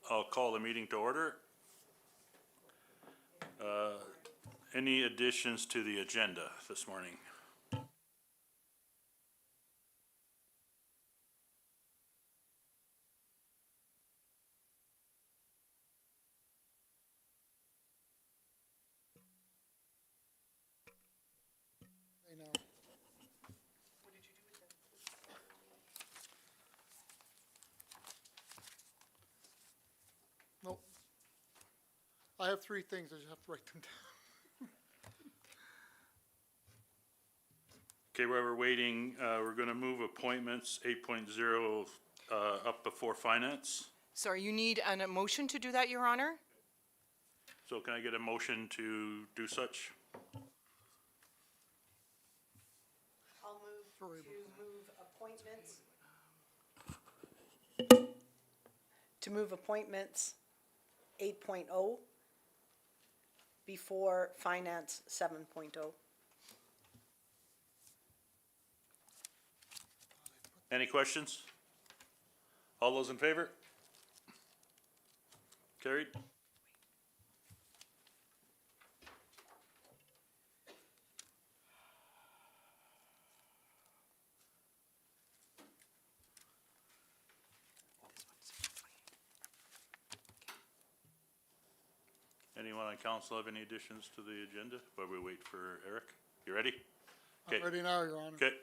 I'll call the meeting to order. Any additions to the agenda this morning? I know. Nope. I have three things, I just have to write them down. Okay, while we're waiting, we're gonna move appointments 8.0 up before finance. Sorry, you need a motion to do that, Your Honor? So can I get a motion to do such? I'll move Sorry, to move appointments 8.0 before finance 7.0. Any questions? All those in favor? Carried. Anyone on council have any additions to the agenda while we wait for Eric? You ready? I'm Okay. ready now, Your Honor. Okay.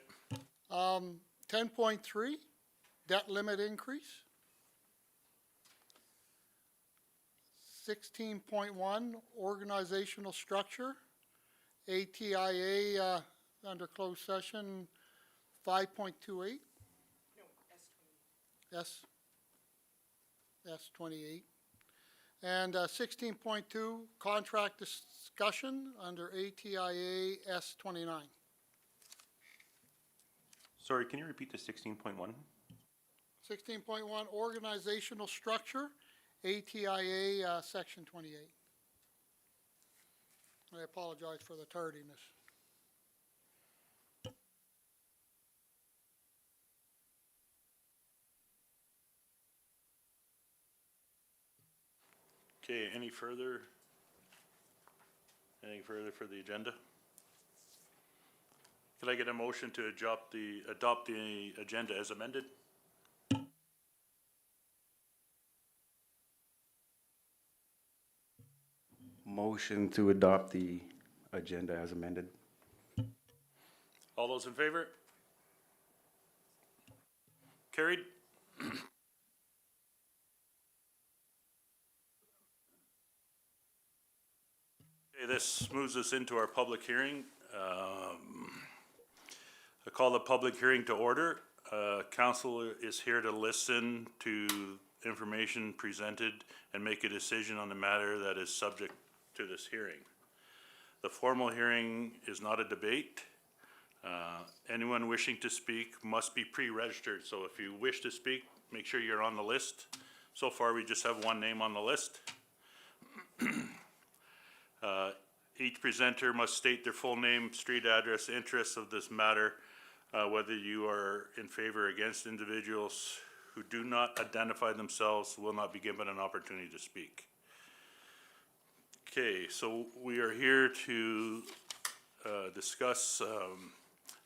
10.3, debt limit increase. 16.1, organizational structure. ATIA, under closed session, 5.28. No, S28. And 16.2, contract discussion under ATIA S29. Sorry, can you repeat the 16.1? 16.1, organizational structure, ATIA Section 28. I apologize for the tardiness. Okay, anything further for the agenda? Could I get a motion to adopt the agenda as amended? Motion to adopt the agenda as amended. All those in favor? Carried. Okay, this moves us into our public hearing. I call the public hearing to order. Council is here to listen to information presented and make a decision on the matter that is subject to this hearing. The formal hearing is not a debate. Anyone wishing to speak must be pre-registered, so if you wish to speak, make sure you're on the list. So far, we just have one name on the list. Each presenter must state their full name, street address, interests of this matter, whether you are in favor or against. Individuals who do not identify themselves will not be given an opportunity to speak. Okay, so we are here to discuss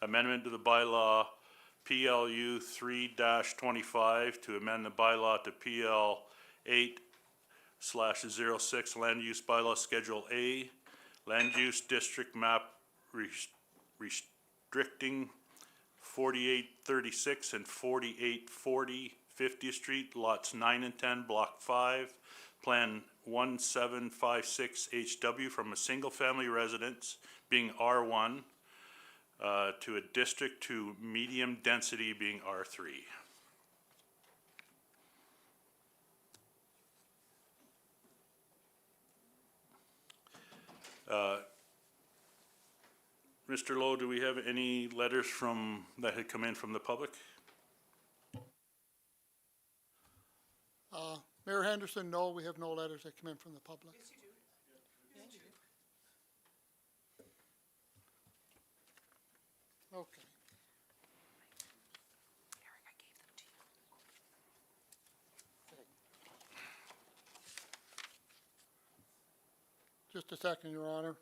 amendment to the bylaw PLU 3-25 to amend the bylaw to PL 8/06 land use bylaw Schedule A, land use district map restricting 4836 and 4840 50th Street, lots 9 and 10, block 5, plan 1756 HW from a single family residence being R1 to a district to medium density being R3. Mr. Lowe, do we have any letters that had come in from the public? Mayor Henderson, no, we have no letters that come in from the public. Yes, you do. Yes, you do. Okay. Eric, I gave them to you. Just a second, Your Honor.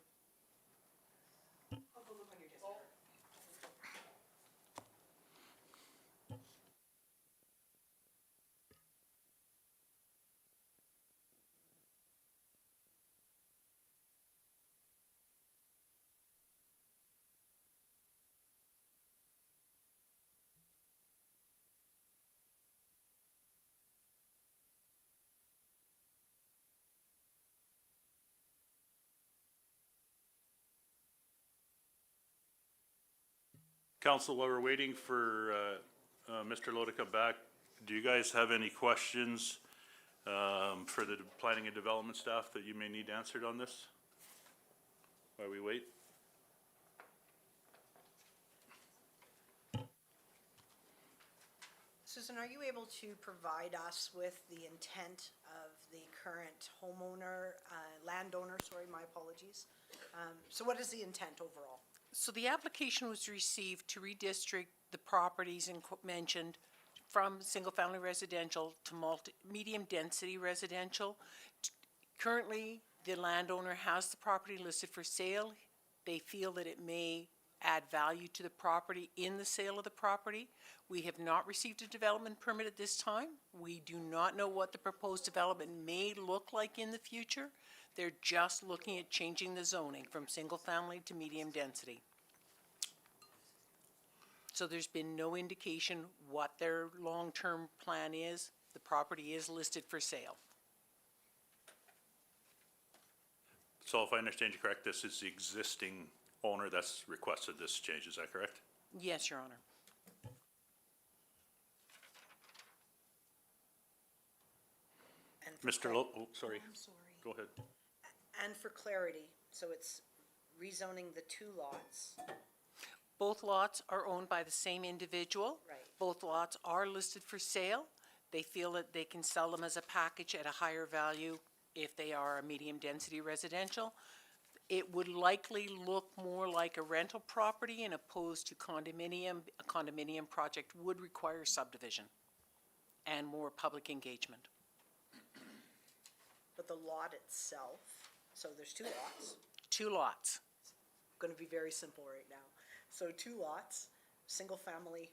Council, while we're waiting for Mr. Lowe to come back, do you guys have any questions for the planning and development staff that you may need answered on this? While we wait? Susan, are you able to provide us with the intent of the current homeowner, landowner, sorry, my apologies? So what is the intent overall? So the application was received to redistrict the properties mentioned from single-family residential to medium-density residential. Currently, the landowner has the property listed for sale. They feel that it may add value to the property in the sale of the property. We have not received a development permit at this time. We do not know what the proposed development may look like in the future. They're just looking at changing the zoning from single-family to medium-density. So there's been no indication what their long-term plan is. The property is listed for sale. So if I understand you correct, this is the existing owner that's requested this change, is that correct? Yes, Your Honor. And for Mr. Lowe, oh, sorry, I'm sorry. go ahead. And for clarity, so it's rezoning the two lots. Both lots are owned by the same individual. Right. Both lots are listed for sale. They feel that they can sell them as a package at a higher value if they are a medium-density residential. It would likely look more like a rental property in opposed to condominium. A condominium project would require subdivision and more public engagement. But the lot itself, so there's two lots, Two lots. gonna be very simple right now. So two lots, single-family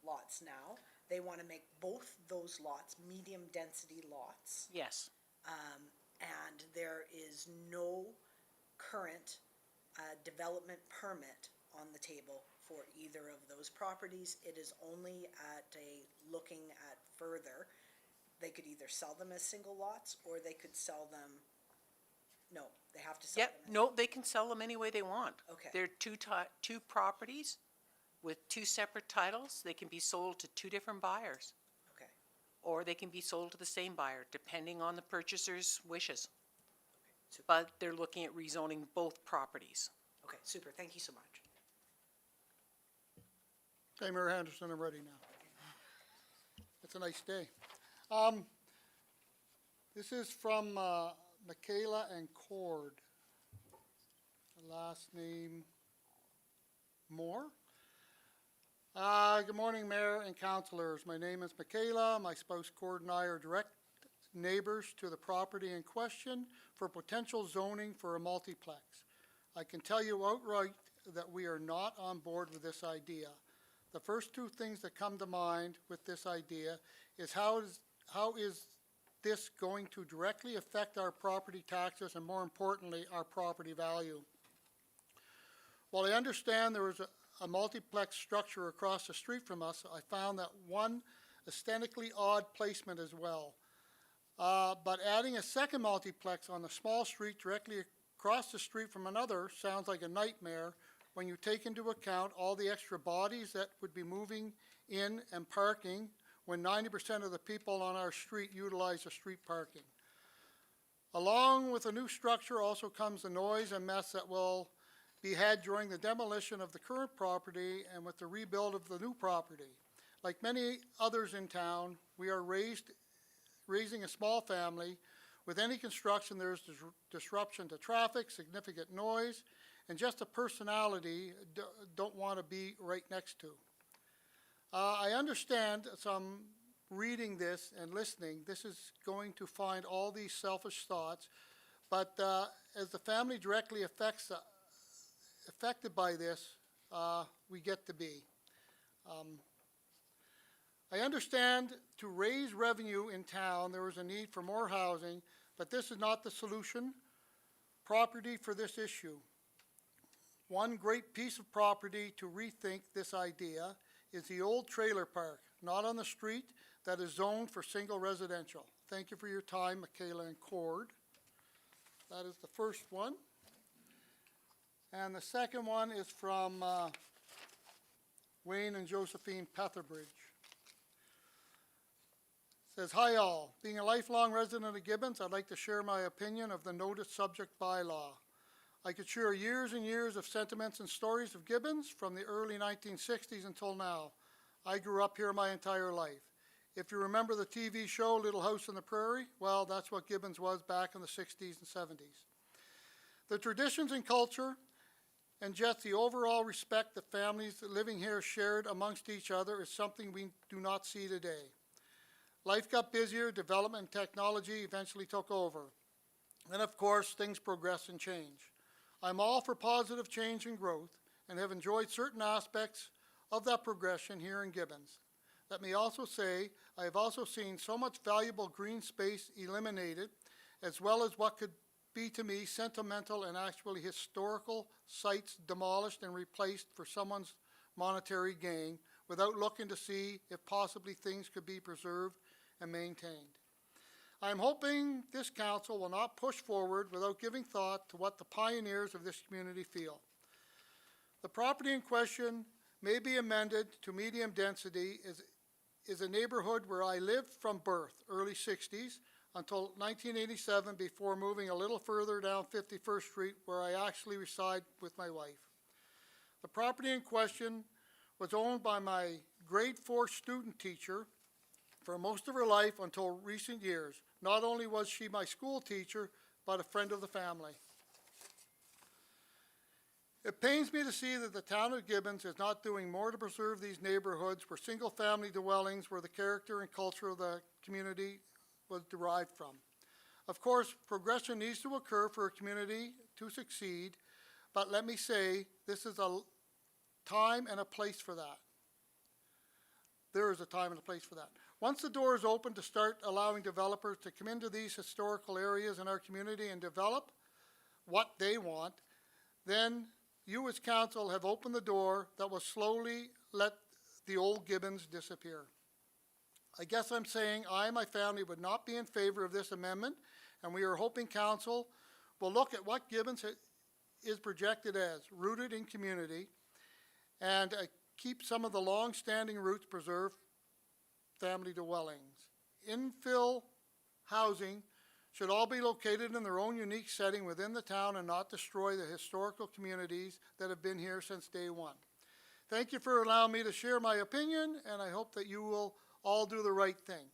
lots now. They wanna make both those lots medium-density lots. Yes. And there is no current development permit on the table for either of those properties. It is only looking at further. They could either sell them as single lots, or they could sell them, no, they have to sell Yep, them as. no, they can sell them any way they want. Okay. They're two properties with two separate titles. They can be sold to two different buyers, Okay, or they can be sold to the same buyer, depending on the purchaser's wishes. super, But they're looking at rezoning both properties. okay, super, thank you so much. Okay, Mayor Henderson, I'm ready now. It's a nice day. This is from Michaela and Cord. The last name Moore. Good morning, Mayor and councilors. My name is Michaela. My spouse Cord and I are direct neighbors to the property in question for potential zoning for a multiplex. I can tell you outright that we are not on board with this idea. The first two things that come to mind with this idea is how is this going to directly affect our property taxes and, more importantly, our property value? While I understand there is a multiplex structure across the street from us, I found that one aesthetically odd placement as well. But adding a second multiplex on a small street directly across the street from another sounds like a nightmare when you take into account all the extra bodies that would be moving in and parking when 90% of the people on our street utilize the street parking. Along with the new structure also comes the noise and mess that will be had during the demolition of the current property and with the rebuild of the new property. Like many others in town, we are raising a small family. With any construction, there's disruption to traffic, significant noise, and just a personality don't want to be right next to. I understand, so I'm reading this and listening, this is going to find all these selfish thoughts, But as the family directly affected by this, we get to be. I understand to raise revenue in town, there is a need for more housing, but this is not the solution property for this issue. One great piece of property to rethink this idea is the old trailer park, not on the street, that is zoned for single residential. Thank you for your time, Michaela and Cord. That is the first one. And the second one is from Wayne and Josephine Petherbridge. Says, "Hi all. Being a lifelong resident of Gibbons, I'd like to share my opinion of the notice subject bylaw. I could share years and years of sentiments and stories of Gibbons from the early 1960s until now. I grew up here my entire life. If you remember the TV show Little House on the Prairie, well, that's what Gibbons was back in the 60s and 70s. The traditions and culture and just the overall respect that families living here shared amongst each other is something we do not see today. Life got busier, development and technology eventually took over. And of course, things progress and change. I'm all for positive change and growth and have enjoyed certain aspects of that progression here in Gibbons. Let me also say, I have also seen so much valuable green space eliminated, as well as what could be to me sentimental and actually historical sites demolished and replaced for someone's monetary gain without looking to see if possibly things could be preserved and maintained. I am hoping this council will not push forward without giving thought to what the pioneers of this community feel. The property in question may be amended to medium density is a neighborhood where I lived from birth, early 60s, until 1987 before moving a little further down 51st Street where I actually reside with my wife. The property in question was owned by my grade 4 student teacher for most of her life until recent years. Not only was she my school teacher, but a friend of the family. It pains me to see that the town of Gibbons is not doing more to preserve these neighborhoods where single-family dwellings where the character and culture of the community was derived from. Of course, progression needs to occur for a community to succeed, but let me say, this is a time and a place for that. There is a time and a place for that. Once the door is open to start allowing developers to come into these historical areas in our community and develop what they want, then you as council have opened the door that will slowly let the old Gibbons disappear. I guess I'm saying I and my family would not be in favor of this amendment, and we are hoping council will look at what Gibbons is projected as, rooted in community, and keep some of the long-standing roots preserved family dwellings. Infill housing should all be located in their own unique setting within the town and not destroy the historical communities that have been here since day one. Thank you for allowing me to share my opinion, and I hope that you will all do the right thing.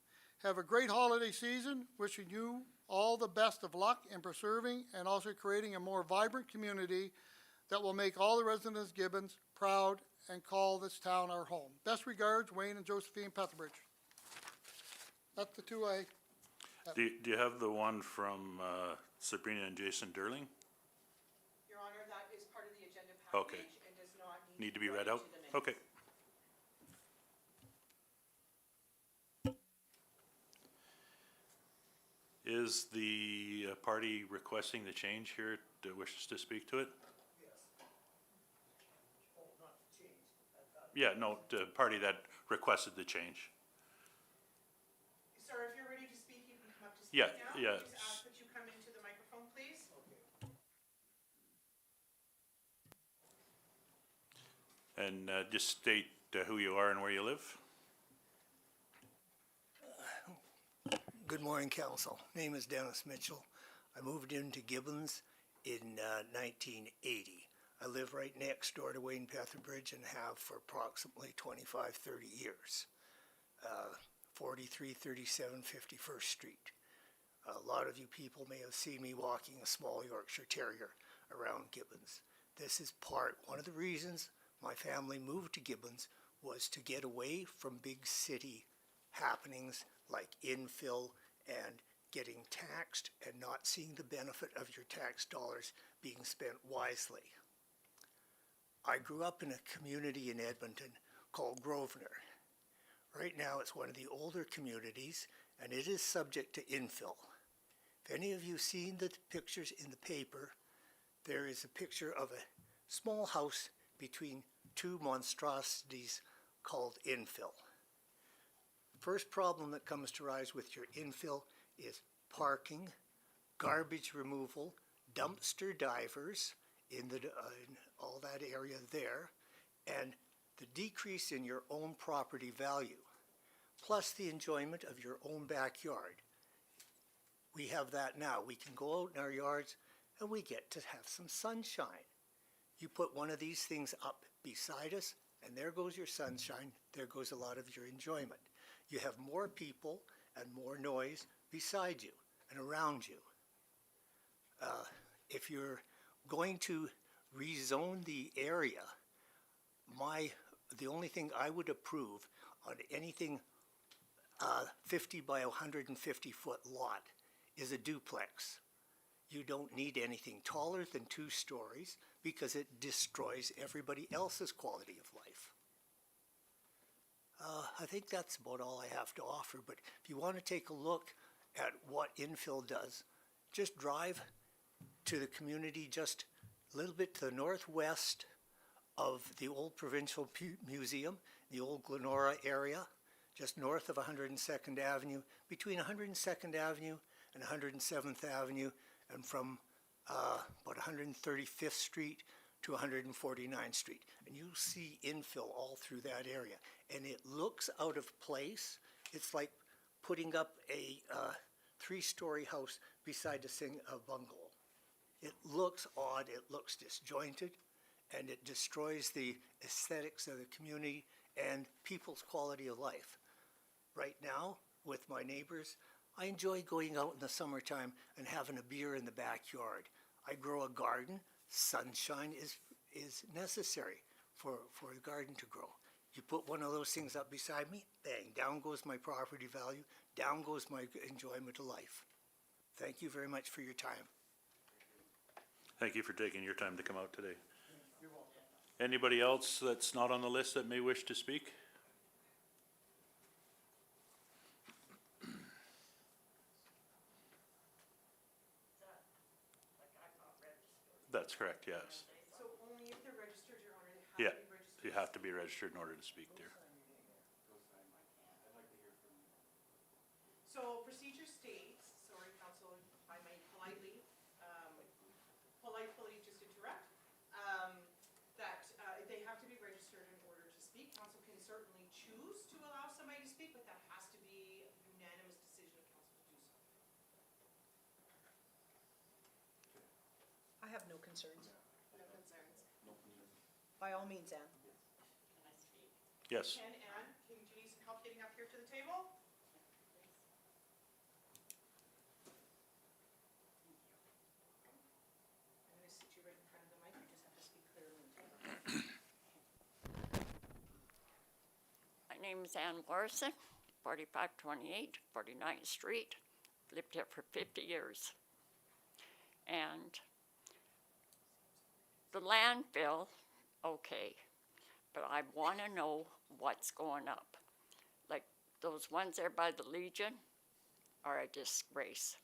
Have a great holiday season. Wishing you all the best of luck in preserving and also creating a more vibrant community that will make all the residents of Gibbons proud and call this town our home. Best regards, Wayne and Josephine Petherbridge. That's the two I... Do you have the one from Sabrina and Jason Derling? Your Honor, that is part of the agenda Okay. package and does not Need to be read out? Okay. Is the party requesting the change here that wishes to speak to it? Yeah, no, the party that requested the change. Sir, if you're ready to speak, you can come up to speak Yeah, now. yeah. Just ask that you come into the microphone, please. And just state who you are and where you live. Good morning, council. Name is Dennis Mitchell. I moved into Gibbons in 1980. I live right next door to Wayne Petherbridge and have for approximately 25, 30 years. 4337 51st Street. A lot of you people may have seen me walking a small Yorkshire Terrier around Gibbons. This is one of the reasons my family moved to Gibbons was to get away from big city happenings like infill and getting taxed and not seeing the benefit of your tax dollars being spent wisely. I grew up in a community in Edmonton called Grosvenor. Right now, it's one of the older communities, and it is subject to infill. If any of you seen the pictures in the paper, there is a picture of a small house between two monstrosities called infill. First problem that comes to rise with your infill is parking, garbage removal, dumpster divers in all that area there, and the decrease in your own property value, plus the enjoyment of your own backyard. We have that now. We can go out in our yards and we get to have some sunshine. You put one of these things up beside us and there goes your sunshine, there goes a lot of your enjoyment. You have more people and more noise beside you and around you. If you're going to rezone the area, the only thing I would approve on anything 50 by 150 foot lot is a duplex. You don't need anything taller than 2 stories because it destroys everybody else's quality of life. I think that's about all I have to offer, but if you want to take a look at what infill does, just drive to the community just a little bit to the northwest of the old Provincial Museum, the old Glenora area, just north of 102nd Avenue, between 102nd Avenue and 107th Avenue, and from about 135th Street to 149th Street. And you'll see infill all through that area. And it looks out of place. It's like putting up a 3-story house beside a bungalow. It looks odd, it looks disjointed, and it destroys the aesthetics of the community and people's quality of life. Right now, with my neighbors, I enjoy going out in the summertime and having a beer in the backyard. I grow a garden. Sunshine is necessary for the garden to grow. You put one of those things up beside me, bang, down goes my property value, down goes my enjoyment of life. Thank you very much for your time. Thank you for taking your time to come out today. Anybody else that's not on the list that may wish to speak? That's correct, yes. So only if they're registered, Your Honor, they Yeah, have to be registered. you have to be registered in order to speak there. So procedure states, sorry, counsel, I might politely just interrupt, that they have to be registered in order to speak. Counsel can certainly choose to allow somebody to speak, but that has to be a unanimous decision of council to do so. I have no concerns. No concerns. By all means, Anne. Yes, Ken, Ann, can you need some help getting up here to the table? I'm going to sit you right in front of the mic, you just have to speak clearly into it. My name is Ann Larson, 4528 49th Street. Lived here for 50 years. And the landfill, okay, but I want to know what's going up. Like those ones there by the Legion are a disgrace.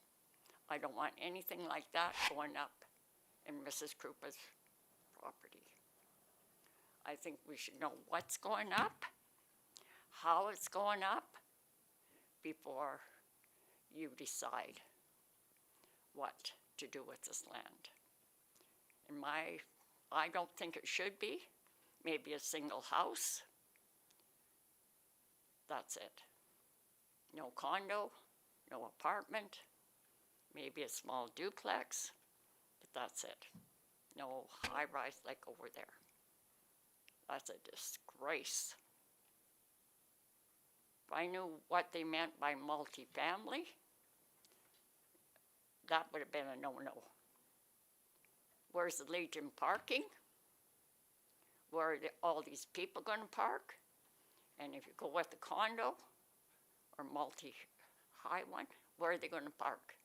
I don't want anything like that going up in Mrs. Krupa's property. I think we should know what's going up, how it's going up, before you decide what to do with this land. I don't think it should be. Maybe a single house. That's it. No condo, no apartment, maybe a small duplex, but that's it. No high-rise like over there. That's a disgrace. If I knew what they meant by multifamily, that would have been a no-no. Where's the Legion parking? Where are all these people going to park? And if you go with a condo or multi-high one, where are they gonna park?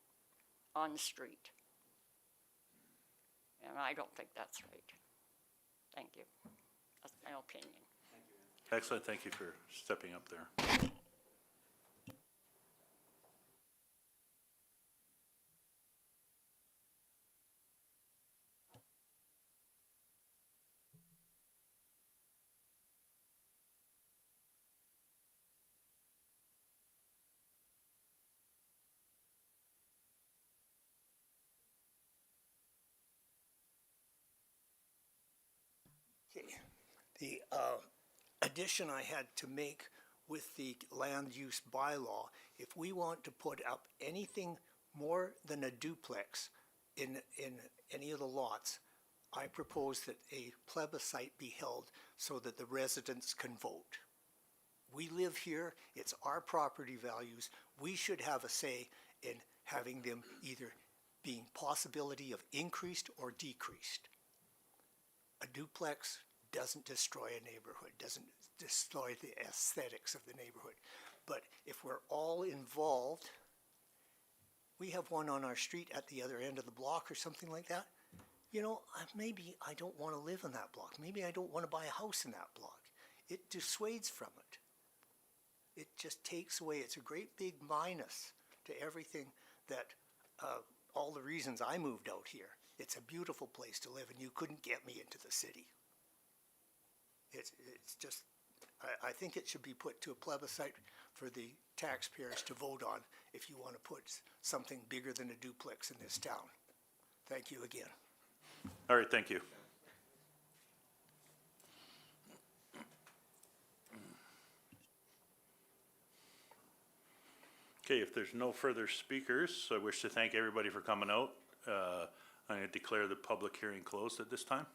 On the street. And I don't think that's right. Thank you. That's my opinion. Excellent, thank you for stepping up there. The addition I had to make with the land use bylaw, if we want to put up anything more than a duplex in any of the lots, I propose that a plebiscite be held so that the residents can vote. We live here, it's our property values, we should have a say in having them either being possibility of increased or decreased. A duplex doesn't destroy a neighborhood, doesn't destroy the aesthetics of the neighborhood. But if we're all involved, we have one on our street at the other end of the block or something like that. You know, maybe I don't want to live in that block. Maybe I don't want to buy a house in that block. It dissuades from it. It just takes away, it's a great big minus to everything that, all the reasons I moved out here. It's a beautiful place to live and you couldn't get me into the city. It's just, I think it should be put to a plebiscite for the taxpayers to vote on if you want to put something bigger than a duplex in this town. Thank you again. All right, thank you. Okay, if there's no further speakers, I wish to thank everybody for coming out. I'm going to declare the public hearing closed at this time.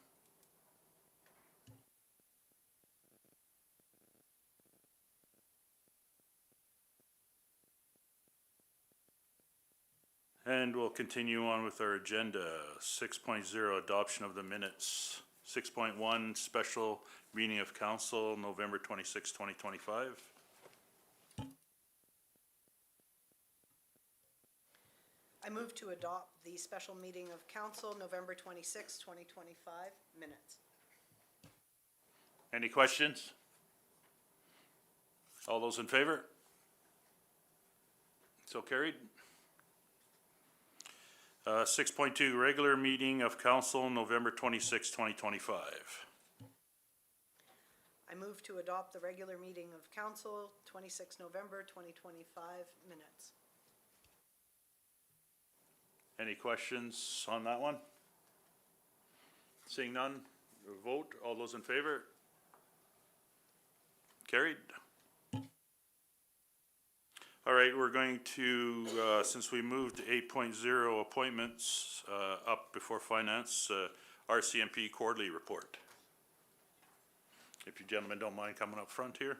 And we'll continue on with our agenda. 6.0, adoption of the minutes. 6.1, special meeting of council, November 26, 2025. I move to adopt the special meeting of council, November 26, 2025 minutes. Any questions? All those in favor? So carried. 6.2, regular meeting of council, November 26, 2025. I move to adopt the regular meeting of council, 26 November 2025 minutes. Any questions on that one? Seeing none, vote. All those in favor? Carried. All right, we're going to, since we moved 8.0 appointments up before finance, RCMP quarterly report. If you gentlemen don't mind coming up front here.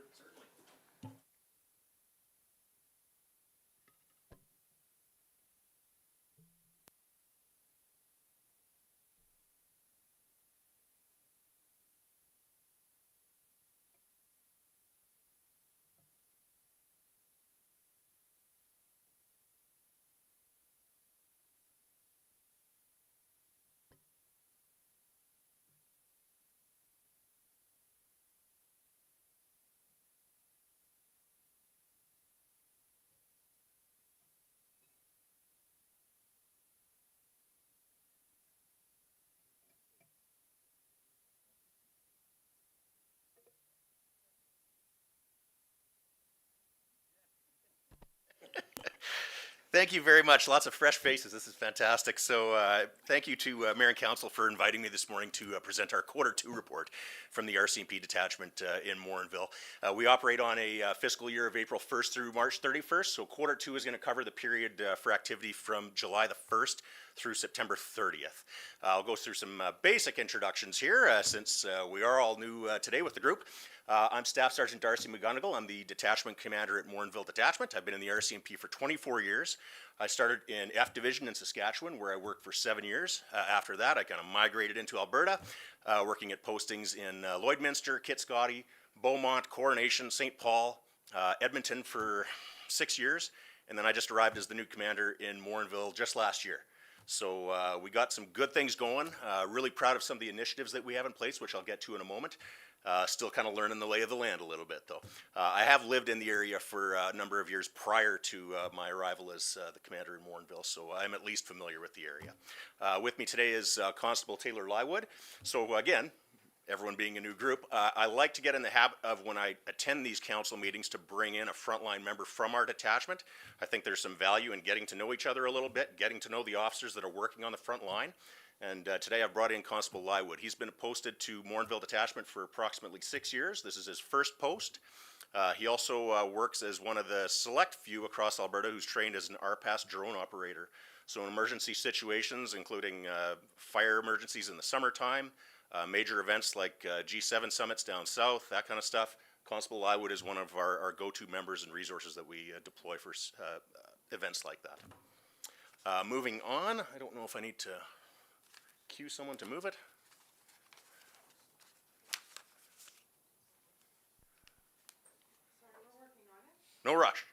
Thank you very much. Lots of fresh faces. This is fantastic. So thank you to Mayor and Council for inviting me this morning to present our Q2 report from the RCMP detachment in Morinville. We operate on a fiscal year of April 1st through March 31st. So Q2 is going to cover the period for activity from July the 1st through September 30th. I'll go through some basic introductions here since we are all new today with the group. I'm Staff Sergeant Darcy McGonigal. I'm the detachment commander at Morinville Detachment. I've been in the RCMP for 24 years. I started in F Division in Saskatchewan, where I worked for 7 years. After that, I kind of migrated into Alberta, working at postings in Lloydminster, Kitscoty, Beaumont, Coronation, St. Paul, Edmonton for 6 years, and then I just arrived as the new commander in Morinville just last year. So we got some good things going. Really proud of some of the initiatives that we have in place, which I'll get to in a moment. Still kind of learning the lay of the land a little bit, though. I have lived in the area for a number of years prior to my arrival as the commander in Morinville, so I'm at least familiar with the area. With me today is Constable Taylor Lywood. So again, everyone being a new group, I like to get in the habit of when I attend these council meetings to bring in a frontline member from our detachment. I think there's some value in getting to know each other a little bit, getting to know the officers that are working on the front line. And today I've brought in Constable Lywood. He's been posted to Morinville Detachment for approximately 6 years. This is his first post. He also works as one of the select few across Alberta who's trained as an RPAS drone operator. So in emergency situations, including fire emergencies in the summertime, major events like G7 summits down south, that kind of stuff, Constable Lywood is one of our go-to members and resources that we deploy for events like that. Moving on, I don't know if I need to cue someone to move it. Sorry, we're working on it. No rush.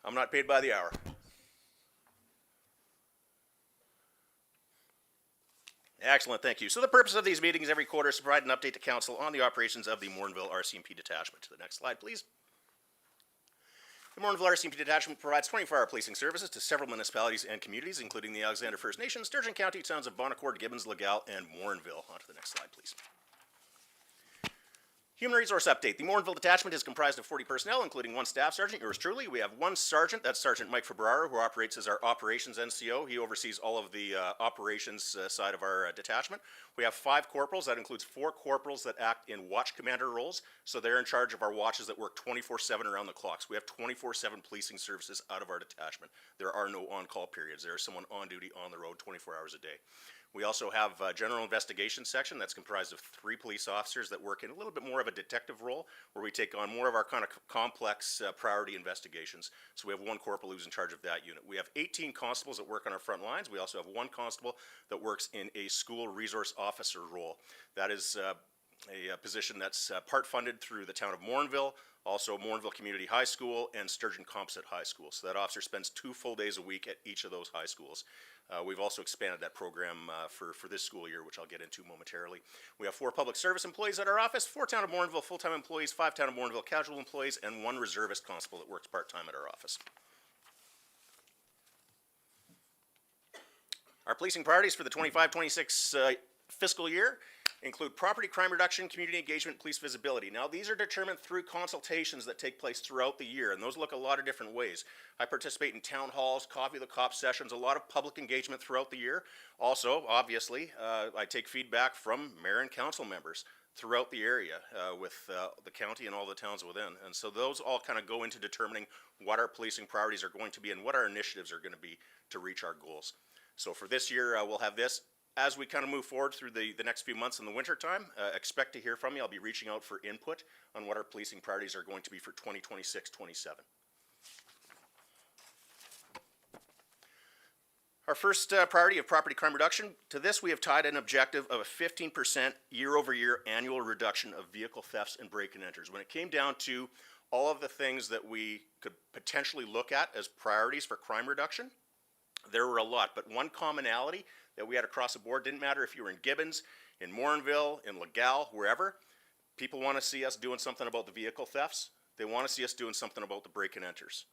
I'm not paid by the hour. Excellent, thank you. So the purpose of these meetings every quarter is to provide an update to council on the operations of the Morinville RCMP detachment. To the next slide, please. The Morinville RCMP detachment provides 24-hour policing services to several municipalities and communities, including the Alexander First Nation, Sturgeon County, towns of Bonaccord, Gibbons, Legal, and Morinville. On to the next slide, please. Human resource update. The Morinville detachment is comprised of 40 personnel, including one staff sergeant, yours truly. We have one sergeant, that's Sergeant Mike Fabraro, who operates as our operations NCO. He oversees all of the operations side of our detachment. We have 5 corporals. That includes 4 corporals that act in watch commander roles. So they're in charge of our watches that work 24/7 around the clock. So we have 24/7 policing services out of our detachment. There are no on-call periods. There is someone on duty on the road 24 hours a day. We also have a general investigation section that's comprised of 3 police officers that work in a little bit more of a detective role, where we take on more of our kind of complex priority investigations. So we have 1 corporal who's in charge of that unit. We have 18 constables that work on our front lines. We also have 1 constable that works in a school resource officer role. That is a position that's part funded through the town of Morinville, also Morinville Community High School and Sturgeon Composite High School. So that officer spends 2 full days a week at each of those high schools. We've also expanded that program for this school year, which I'll get into momentarily. We have 4 public service employees at our office, 4 town of Morinville full-time employees, 5 town of Morinville casual employees, and 1 reservist constable that works part-time at our office. Our policing priorities for the 25-26 fiscal year include property crime reduction, community engagement, police visibility. Now, these are determined through consultations that take place throughout the year, and those look a lot of different ways. I participate in town halls, coffee with the cops sessions, a lot of public engagement throughout the year. Also, obviously, I take feedback from mayor and council members throughout the area with the county and all the towns within. And so those all kind of go into determining what our policing priorities are going to be and what our initiatives are going to be to reach our goals. So for this year, we'll have this. As we kind of move forward through the next few months in the winter time, expect to hear from me. I'll be reaching out for input on what our policing priorities are going to be for 2026-27. Our first priority of property crime reduction, to this we have tied an objective of a 15% year-over-year annual reduction of vehicle thefts and break-and enters. When it came down to all of the things that we could potentially look at as priorities for crime reduction, there were a lot, but one commonality that we had across the board, didn't matter if you were in Gibbons, in Morinville, in Legal, wherever, people want to see us doing something about the vehicle thefts. They want to see us doing something about the break-and-enters.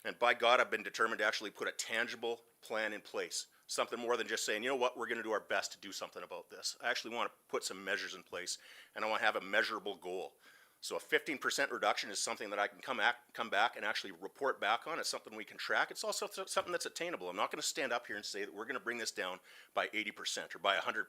And by God, I've been determined to actually put a tangible plan in place. Something more than just saying, you know what, we're going to do our best to do something about this. I actually want to put some measures in place, and I want to have a measurable goal. So a 15% reduction is something that I can come back and actually report back on. It's something we can track. It's also something that's attainable. I'm not going to stand up here and say that we're going to bring this down by 80% or by 100%.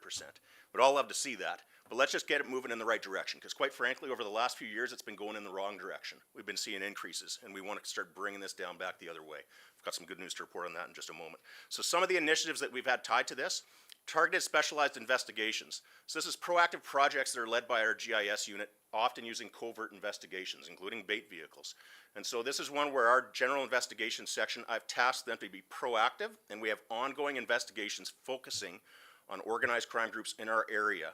We'd all love to see that. But let's just get it moving in the right direction, because quite frankly, over the last few years, it's been going in the wrong direction. We've been seeing increases, and we want to start bringing this down back the other way. I've got some good news to report on that in just a moment. So some of the initiatives that we've had tied to this: targeted specialized investigations. So this is proactive projects that are led by our GIS unit, often using covert investigations, including bait vehicles. And so this is one where our general investigation section, I've tasked them to be proactive, and we have ongoing investigations focusing on organized crime groups in our area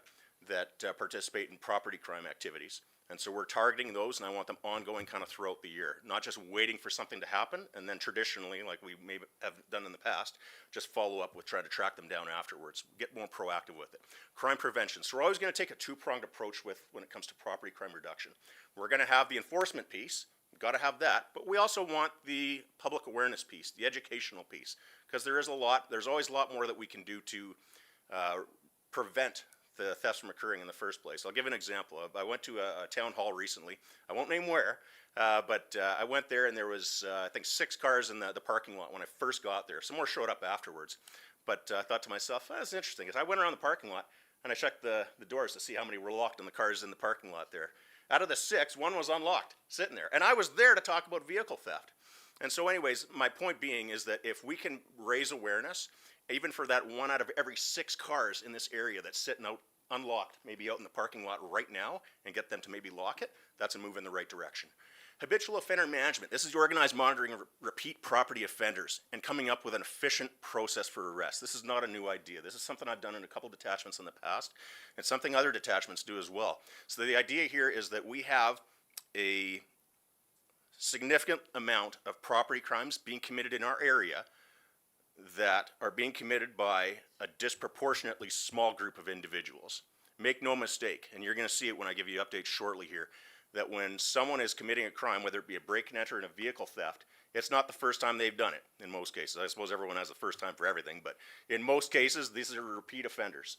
that participate in property crime activities. And so we're targeting those, and I want them ongoing kind of throughout the year, not just waiting for something to happen, and then traditionally, like we may have done in the past, just follow up with trying to track them down afterwards, get more proactive with it. Crime prevention. So we're always going to take a two-pronged approach when it comes to property crime reduction. We're going to have the enforcement piece, we've got to have that, but we also want the public awareness piece, the educational piece, because there's always a lot more that we can do to prevent the thefts from occurring in the first place. I'll give an example. I went to a town hall recently. I won't name where, but I went there and there was, I think, 6 cars in the parking lot when I first got there. Some more showed up afterwards. But I thought to myself, that's interesting. As I went around the parking lot and I checked the doors to see how many were locked in the cars in the parking lot there. Out of the 6, 1 was unlocked, sitting there. And I was there to talk about vehicle theft. And so anyways, my point being is that if we can raise awareness, even for that 1 out of every 6 cars in this area that's sitting out unlocked, maybe out in the parking lot right now, and get them to maybe lock it, that's a move in the right direction. Habitual offender management. This is the organized monitoring of repeat property offenders and coming up with an efficient process for arrest. This is not a new idea. This is something I've done in a couple detachments in the past, and something other detachments do as well. So the idea here is that we have a significant amount of property crimes being committed in our area that are being committed by a disproportionately small group of individuals. Make no mistake, and you're going to see it when I give you updates shortly here, that when someone is committing a crime, whether it be a break and enter and a vehicle theft, it's not the first time they've done it in most cases. I suppose everyone has the first time for everything, but in most cases, these are repeat offenders,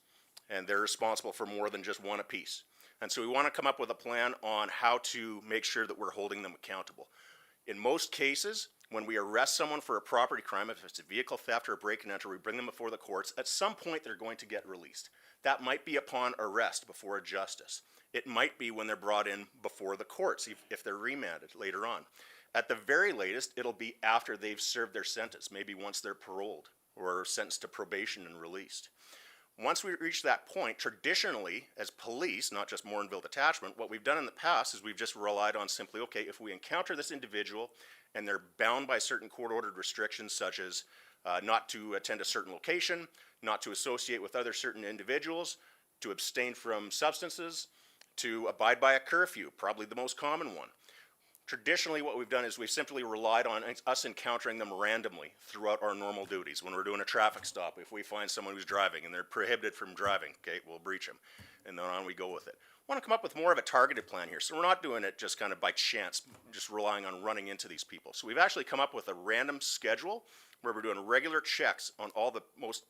and they're responsible for more than just one apiece. And so we want to come up with a plan on how to make sure that we're holding them accountable. In most cases, when we arrest someone for a property crime, if it's a vehicle theft or a break and enter, we bring them before the courts. At some point, they're going to get released. That might be upon arrest before a justice. It might be when they're brought in before the courts, if they're remanded later on. At the very latest, it'll be after they've served their sentence, maybe once they're paroled or sentenced to probation and released. Once we reach that point, traditionally, as police, not just Morinville Detachment, what we've done in the past is we've just relied on simply, okay, if we encounter this individual and they're bound by certain court-ordered restrictions such as not to attend a certain location, not to associate with other certain individuals, to abstain from substances, to abide by a curfew, probably the most common one. Traditionally, what we've done is we've simply relied on us encountering them randomly throughout our normal duties. When we're doing a traffic stop, if we find someone who's driving and they're prohibited from driving, okay, we'll breach them. And then on we go with it. I want to come up with more of a targeted plan here. So we're not doing it just kind of by chance, just relying on running into these people. So we've actually come up with a random schedule where we're doing regular checks on all the most,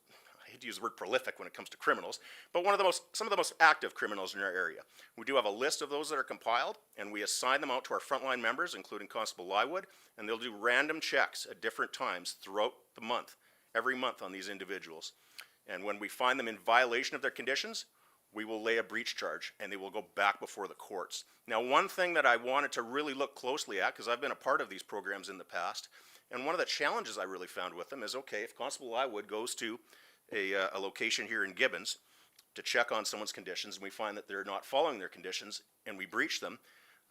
I hate to use the word prolific when it comes to criminals, but some of the most active criminals in our area. We do have a list of those that are compiled, and we assign them out to our frontline members, including Constable Lywood, and they'll do random checks at different times throughout the month, every month on these individuals. And when we find them in violation of their conditions, we will lay a breach charge, and they will go back before the courts. Now, one thing that I wanted to really look closely at, because I've been a part of these programs in the past, and one of the challenges I really found with them is, okay, if Constable Lywood goes to a location here in Gibbons to check on someone's conditions, and we find that they're not following their conditions, and we breach them,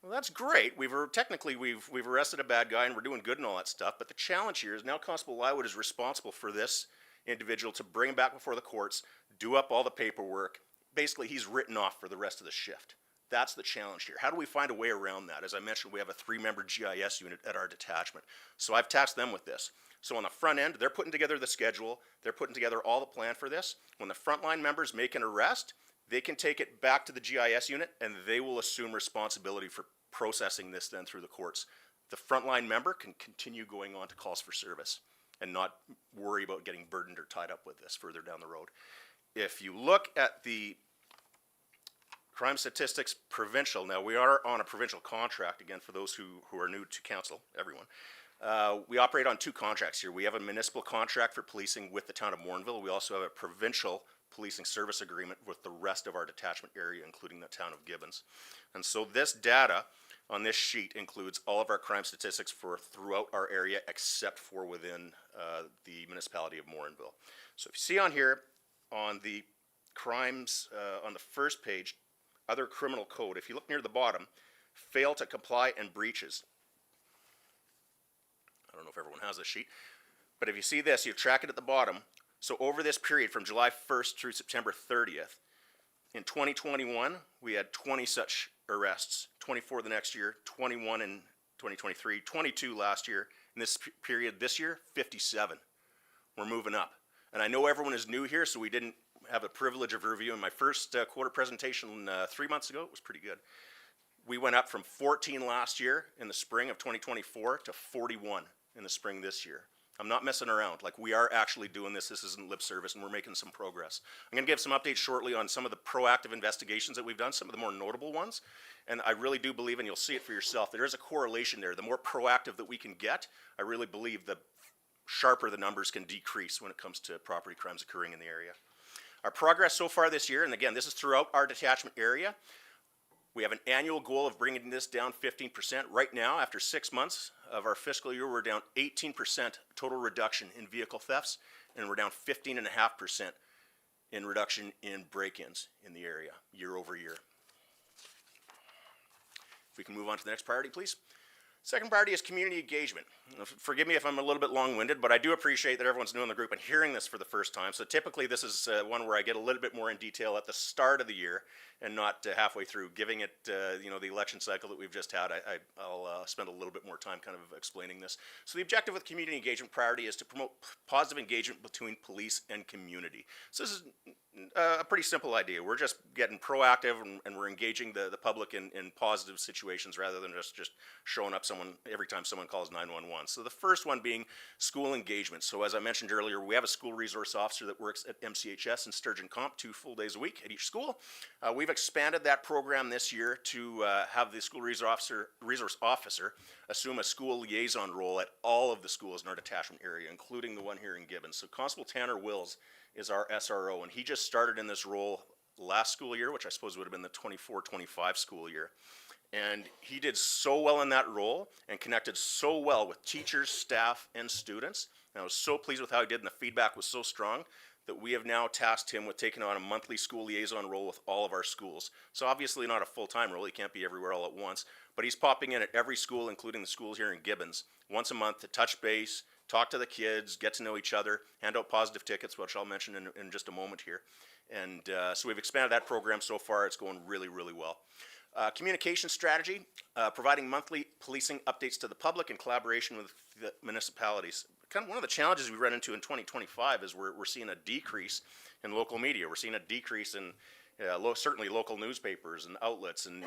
well, that's great. We've arrested a bad guy, and we're doing good and all that stuff, but the challenge here is now Constable Lywood is responsible for this individual to bring him back before the courts, do up all the paperwork. Basically, he's written off for the rest of the shift. That's the challenge here. How do we find a way around that? As I mentioned, we have a 3-member GIS unit at our detachment. So I've tasked them with this. So on the front end, they're putting together the schedule. They're putting together all the plan for this. When the frontline members make an arrest, they can take it back to the GIS unit, and they will assume responsibility for processing this then through the courts. The frontline member can continue going on to calls for service and not worry about getting burdened or tied up with this further down the road. If you look at the crime statistics provincial, now we are on a provincial contract, again, for those who are new to council, everyone. We operate on 2 contracts here. We have a municipal contract for policing with the town of Morinville. We also have a provincial policing service agreement with the rest of our detachment area, including the town of Gibbons. And so this data on this sheet includes all of our crime statistics for throughout our area except for within the municipality of Morinville. So if you see on here, on the crimes on the first page, other criminal code, if you look near the bottom, fail to comply and breaches. I don't know if everyone has this sheet, but if you see this, you track it at the bottom. So over this period from July 1st through September 30th, in 2021, we had 20 such arrests, 24 the next year, 21 in 2023, 22 last year. In this period this year, 57. We're moving up. And I know everyone is new here, so we didn't have the privilege of reviewing my first quarter presentation 3 months ago. It was pretty good. We went up from 14 last year in the spring of 2024 to 41 in the spring this year. I'm not messing around. Like, we are actually doing this. This isn't lip service, and we're making some progress. I'm going to give some updates shortly on some of the proactive investigations that we've done, some of the more notable ones. And I really do believe, and you'll see it for yourself, there is a correlation there. The more proactive that we can get, I really believe the sharper the numbers can decrease when it comes to property crimes occurring in the area. Our progress so far this year, and again, this is throughout our detachment area, we have an annual goal of bringing this down 15%. Right now, after 6 months of our fiscal year, we're down 18% total reduction in vehicle thefts, and we're down 15.5% in reduction in break-ins in the area, year over year. If we can move on to the next priority, please. Second priority is community engagement. Forgive me if I'm a little bit long-winded, but I do appreciate that everyone's new in the group and hearing this for the first time. So typically this is one where I get a little bit more in detail at the start of the year and not halfway through. Giving it, the election cycle that we've just had, I'll spend a little bit more time kind of explaining this. So the objective with community engagement priority is to promote positive engagement between police and community. So this is a pretty simple idea. We're just getting proactive and we're engaging the public in positive situations rather than just showing up every time someone calls 911. So the first one being school engagement. So as I mentioned earlier, we have a school resource officer that works at MCHS and Sturgeon Comp 2 full days a week at each school. We've expanded that program this year to have the school resource officer assume a school liaison role at all of the schools in our detachment area, including the one here in Gibbons. So Constable Tanner Wills is our SRO, and he just started in this role last school year, which I suppose would have been the 24-25 school year. And he did so well in that role and connected so well with teachers, staff, and students. And I was so pleased with how he did, and the feedback was so strong that we have now tasked him with taking on a monthly school liaison role with all of our schools. So obviously not a full-time role, he can't be everywhere all at once, but he's popping in at every school, including the schools here in Gibbons, once a month to touch base, talk to the kids, get to know each other, hand out positive tickets, which I'll mention in just a moment here. And so we've expanded that program so far. It's going really, really well. Communication strategy, providing monthly policing updates to the public in collaboration with the municipalities. Kind of one of the challenges we run into in 2025 is we're seeing a decrease in local media. We're seeing a decrease in certainly local newspapers and outlets and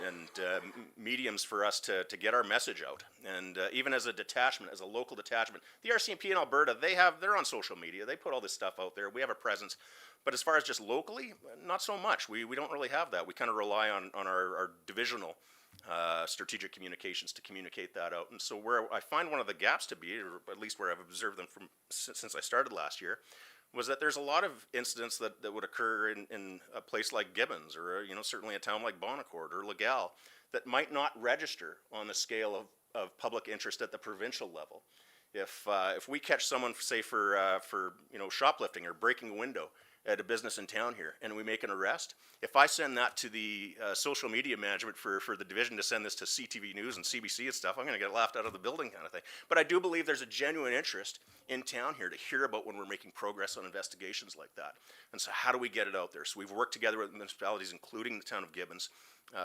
mediums for us to get our message out. And even as a detachment, as a local detachment, the RCMP in Alberta, they're on social media. They put all this stuff out there. We have a presence. But as far as just locally, not so much. We don't really have that. We kind of rely on our divisional strategic communications to communicate that out. And so where I find one of the gaps to be, or at least where I've observed them since I started last year, was that there's a lot of incidents that would occur in a place like Gibbons, or certainly a town like Bonnecourt or Legal, that might not register on the scale of public interest at the provincial level. If we catch someone, say for shoplifting or breaking a window at a business in town here, and we make an arrest, if I send that to the social media management for the division to send this to CTV News and CBC and stuff, I'm going to get laughed out of the building kind of thing. But I do believe there's a genuine interest in town here to hear about when we're making progress on investigations like that. And so how do we get it out there? So we've worked together with municipalities, including the town of Gibbons,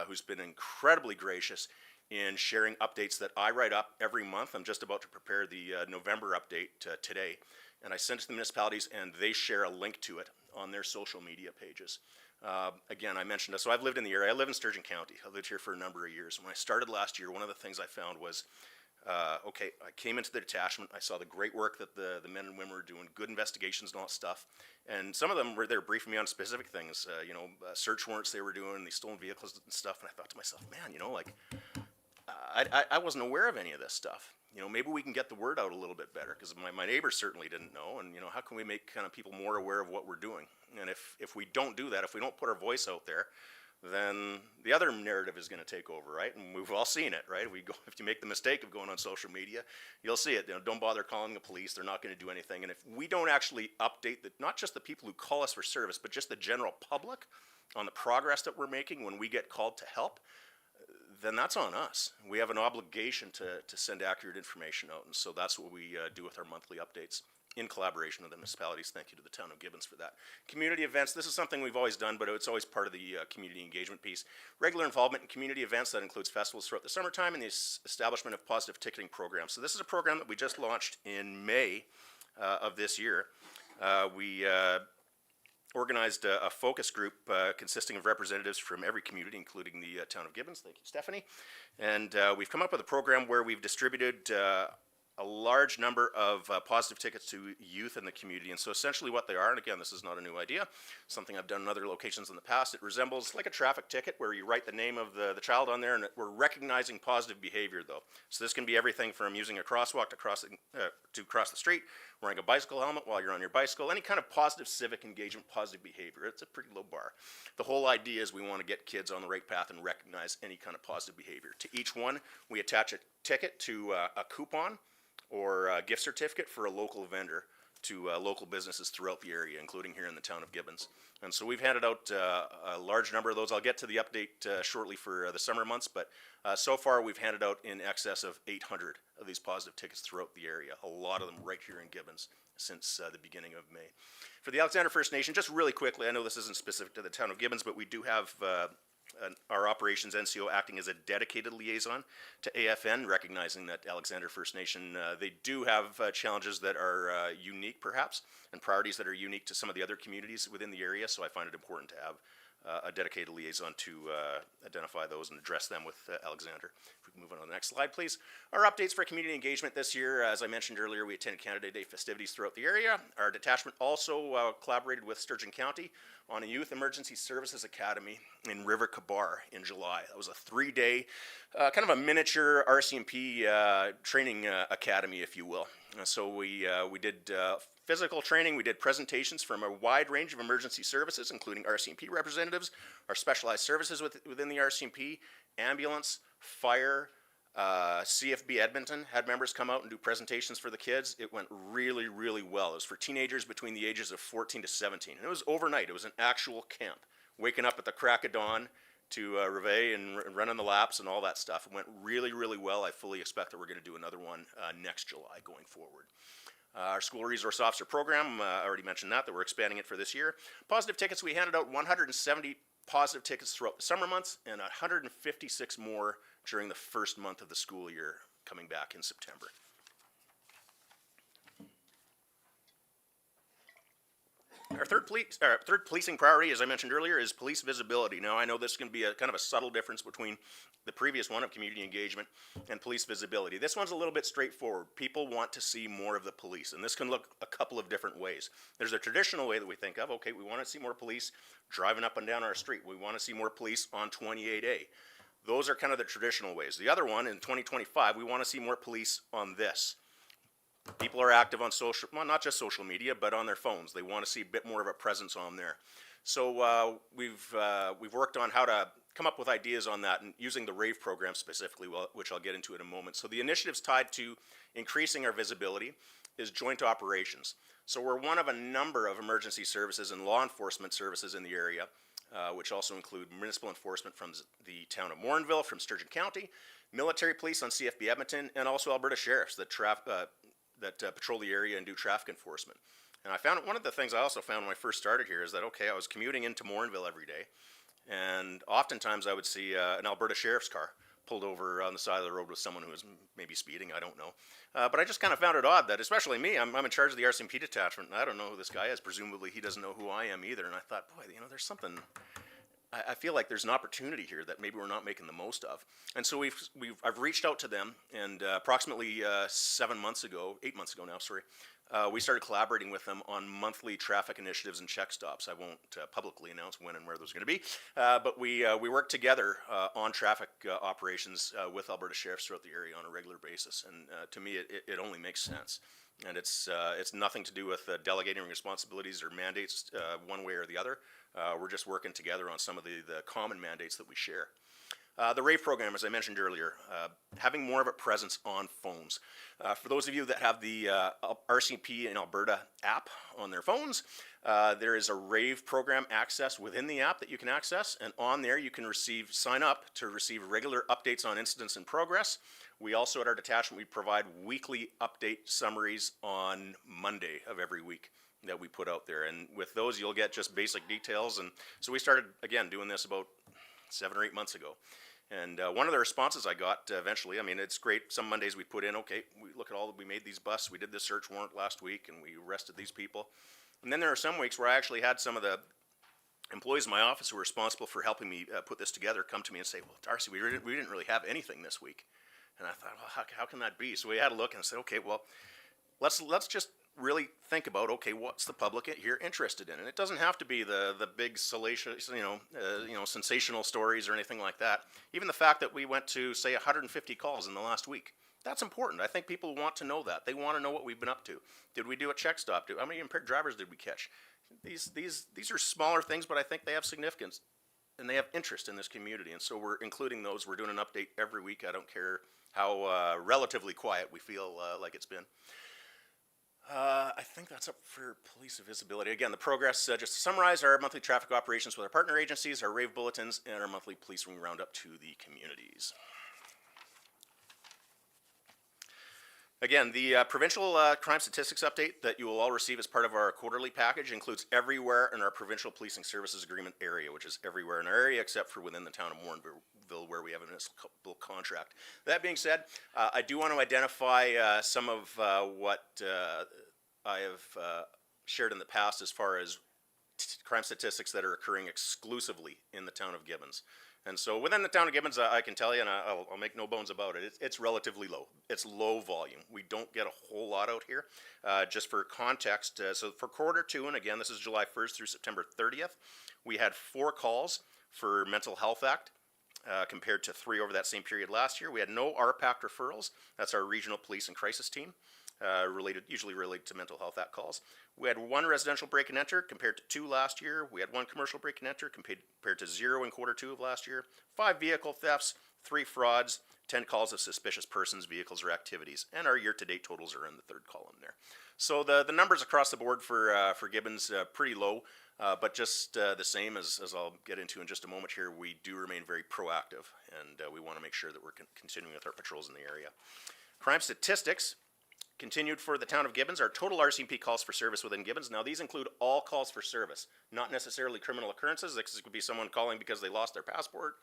who's been incredibly gracious in sharing updates that I write up every month. I'm just about to prepare the November update today. And I send it to the municipalities, and they share a link to it on their social media pages. Again, I mentioned this. So I've lived in the area. I live in Sturgeon County. I lived here for a number of years. When I started last year, one of the things I found was, I came into the detachment. I saw the great work that the men and women were doing, good investigations and all that stuff. And some of them were there briefing me on specific things, search warrants they were doing, these stolen vehicles and stuff. And I thought to myself, man, I wasn't aware of any of this stuff. Maybe we can get the word out a little bit better, because my neighbors certainly didn't know. And, how can we make kind of people more aware of what we're doing? And if we don't do that, if we don't put our voice out there, then the other narrative is going to take over, right? And we've all seen it, right? If you make the mistake of going on social media, you'll see it. Don't bother calling the police. They're not going to do anything. And if we don't actually update not just the people who call us for service, but just the general public on the progress that we're making when we get called to help, then that's on us. We have an obligation to send accurate information out, and so that's what we do with our monthly updates. in collaboration with the municipalities. Thank you to the town of Gibbons for that. Community events, this is something we've always done, but it's always part of the community engagement piece. Regular involvement in community events, that includes festivals throughout the summertime and the establishment of positive ticketing programs. So this is a program that we just launched in May of this year. We organized a focus group consisting of representatives from every community, including the town of Gibbons. Thank you, Stephanie. And we've come up with a program where we've distributed a large number of positive tickets to youth in the community. And so essentially what they are, and again, this is not a new idea, something I've done in other locations in the past, it resembles like a traffic ticket where you write the name of the child on there, and we're recognizing positive behavior though. So this can be everything from using a crosswalk to cross the street, wearing a bicycle helmet while you're on your bicycle, any kind of positive civic engagement, positive behavior. It's a pretty low bar. The whole idea is we want to get kids on the right path and recognize any kind of positive behavior. To each one, we attach a ticket to a coupon or a gift certificate for a local vendor to local businesses throughout the area, including here in the town of Gibbons. And so we've handed out a large number of those. I'll get to the update shortly for the summer months, but so far we've handed out in excess of 800 of these positive tickets throughout the area, a lot of them right here in Gibbons since the beginning of May. For the Alexander First Nation, just really quickly, I know this isn't specific to the town of Gibbons, but we do have our operations NCO acting as a dedicated liaison to AFN, recognizing that Alexander First Nation, they do have challenges that are unique perhaps, and priorities that are unique to some of the other communities within the area, so I find it important to have a dedicated liaison to identify those and address them with Alexander. If we can move on to the next slide, please. Our updates for community engagement this year, as I mentioned earlier, we attended Canada Day festivities throughout the area. Our detachment also collaborated with Sturgeon County on a Youth Emergency Services Academy in River Kabar in July. That was a 3-day, kind of a miniature RCMP training academy, if you will. So we did physical training, we did presentations from a wide range of emergency services, including RCMP representatives, our specialized services within the RCMP, ambulance, fire, CFB Edmonton had members come out and do presentations for the kids. It went really, really well. It was for teenagers between the ages of 14 to 17. And it was overnight. It was an actual camp. Waking up at the crack of dawn to reveille and running the laps and all that stuff. It went really, really well. I fully expect that we're going to do another one next July going forward. Our School Resource Officer Program, I already mentioned that we're expanding it for this year. Positive tickets, we handed out 170 positive tickets throughout the summer months and 156 more during the first month of the school year coming back in September. Our third policing priority, as I mentioned earlier, is police visibility. Now, I know this is going to be a kind of a subtle difference between the previous one of community engagement and police visibility. This one's a little bit straightforward. People want to see more of the police, and this can look a couple of different ways. There's a traditional way that we think of, okay, we want to see more police driving up and down our street. We want to see more police on 28A. Those are kind of the traditional ways. The other one, in 2025, we want to see more police on this. People are active on social, well, not just social media, but on their phones. They want to see a bit more of a presence on there. So we've worked on how to come up with ideas on that, and using the RAVE program specifically, which I'll get into in a moment. So the initiatives tied to increasing our visibility is joint operations. So we're one of a number of emergency services and law enforcement services in the area, which also include municipal enforcement from the town of Morinville, from Sturgeon County, military police on CFB Edmonton, and also Alberta sheriffs that patrol the area and do traffic enforcement. And I found one of the things I also found when I first started here is that, okay, I was commuting into Morinville every day, and oftentimes I would see an Alberta sheriff's car pulled over on the side of the road with someone who was maybe speeding, I don't know. But I just kind of found it odd that, especially me, I'm in charge of the RCMP detachment, and I don't know who this guy is. Presumably he doesn't know who I am either, and I thought, boy, you know, there's something, I feel like there's an opportunity here that maybe we're not making the most of. And so I've reached out to them, and approximately 8 months ago now, we started collaborating with them on monthly traffic initiatives and check stops. I won't publicly announce when and where those are going to be, but we work together on traffic operations with Alberta sheriffs throughout the area on a regular basis. And to me, it only makes sense. And it's nothing to do with delegating responsibilities or mandates one way or the other. We're just working together on some of the common mandates that we share. The RAVE program, as I mentioned earlier, having more of a presence on phones. For those of you that have the RCMP in Alberta app on their phones, there is a RAVE program access within the app that you can access, and on there you can sign up to receive regular updates on incidents in progress. We also, at our detachment, we provide weekly update summaries on Monday of every week that we put out there. And with those, you'll get just basic details. And so we started, again, doing this about 7 or 8 months ago. And one of the responses I got eventually, I mean, it's great. Some Mondays we put in, okay, we look at all, we made these busts, we did this search warrant last week, and we arrested these people. And then there are some weeks where I actually had some of the employees in my office who were responsible for helping me put this together come to me and say, well, Darcy, we didn't really have anything this week. And I thought, well, how can that be? So we had a look and said, okay, well, let's just really think about, okay, what's the public here interested in? And it doesn't have to be the big salacious, sensational stories or anything like that. Even the fact that we went to, say, 150 calls in the last week, that's important. I think people want to know that. They want to know what we've been up to. Did we do a check stop? How many impaired drivers did we catch? These are smaller things, but I think they have significance and they have interest in this community. And so we're including those. We're doing an update every week. I don't care how relatively quiet we feel like it's been. I think that's up for police visibility. Again, the progress, just to summarize, our monthly traffic operations with our partner agencies, our rave bulletins, and our monthly policing roundup to the communities. Again, the provincial crime statistics update that you will all receive as part of our quarterly package includes everywhere in our provincial policing services agreement area, which is everywhere in our area except for within the town of Morinville, where we have a municipal contract. That being said, I do want to identify some of what I have shared in the past as far as crime statistics that are occurring exclusively in the town of Gibbons. And so within the town of Gibbons, I can tell you, and I'll make no bones about it, it's relatively low. It's low volume. We don't get a whole lot out here. Just for context, so for quarter two, and again, this is July 1st through September 30th, we had 4 calls for Mental Health Act, compared to 3 over that same period last year. We had no RPAC referrals. That's our regional police and crisis team, usually related to Mental Health Act calls. We had 1 residential break and enter compared to 2 last year. We had 1 commercial break and enter compared to 0 in quarter 2 of last year. 5 vehicle thefts, 3 frauds, 10 calls of suspicious persons, vehicles, or activities. And our year-to-date totals are in the 3rd column there. So the numbers across the board for Gibbons, pretty low, but just the same as I'll get into in just a moment here, we do remain very proactive, and we want to make sure that we're continuing with our patrols in the area. Crime statistics continued for the town of Gibbons. Our total RCMP calls for service within Gibbons. Now, these include all calls for service, not necessarily criminal occurrences. This could be someone calling because they lost their passport,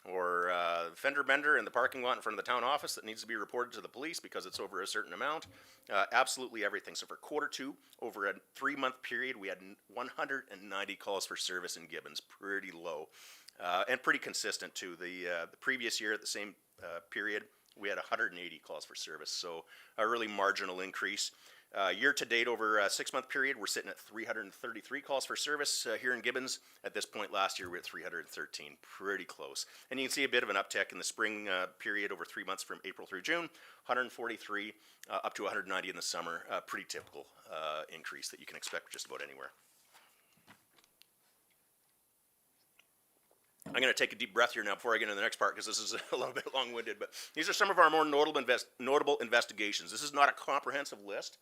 or fender bender in the parking lot in front of the town office that needs to be reported to the police because it's over a certain amount. Absolutely everything. So for quarter 2, over a 3-month period, we had 190 calls for service in Gibbons. Pretty low, and pretty consistent too. The previous year at the same period, we had 180 calls for service, so a really marginal increase. Year to date, over a 6-month period, we're sitting at 333 calls for service here in Gibbons. At this point last year, we were at 313, pretty close. And you can see a bit of an uptick in the spring period over 3 months from April through June, 143 up to 190 in the summer. Pretty typical increase that you can expect just about anywhere. I'm going to take a deep breath here now before I get into the next part because this is a little bit long-winded, but these are some of our more notable investigations. This is not a comprehensive list,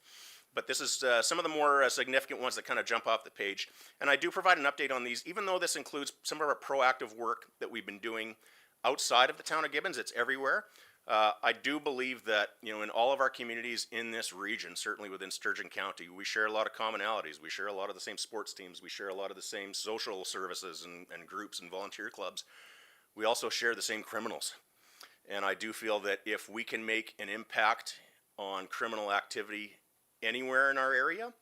but this is some of the more significant ones that kind of jump off the page. And I do provide an update on these, even though this includes some of our proactive work that we've been doing outside of the town of Gibbons. It's everywhere. I do believe that, in all of our communities in this region, certainly within Sturgeon County, we share a lot of commonalities. We share a lot of the same sports teams. We share a lot of the same social services and groups and volunteer clubs. We also share the same criminals. And I do feel that if we can make an impact on criminal activity anywhere in our area,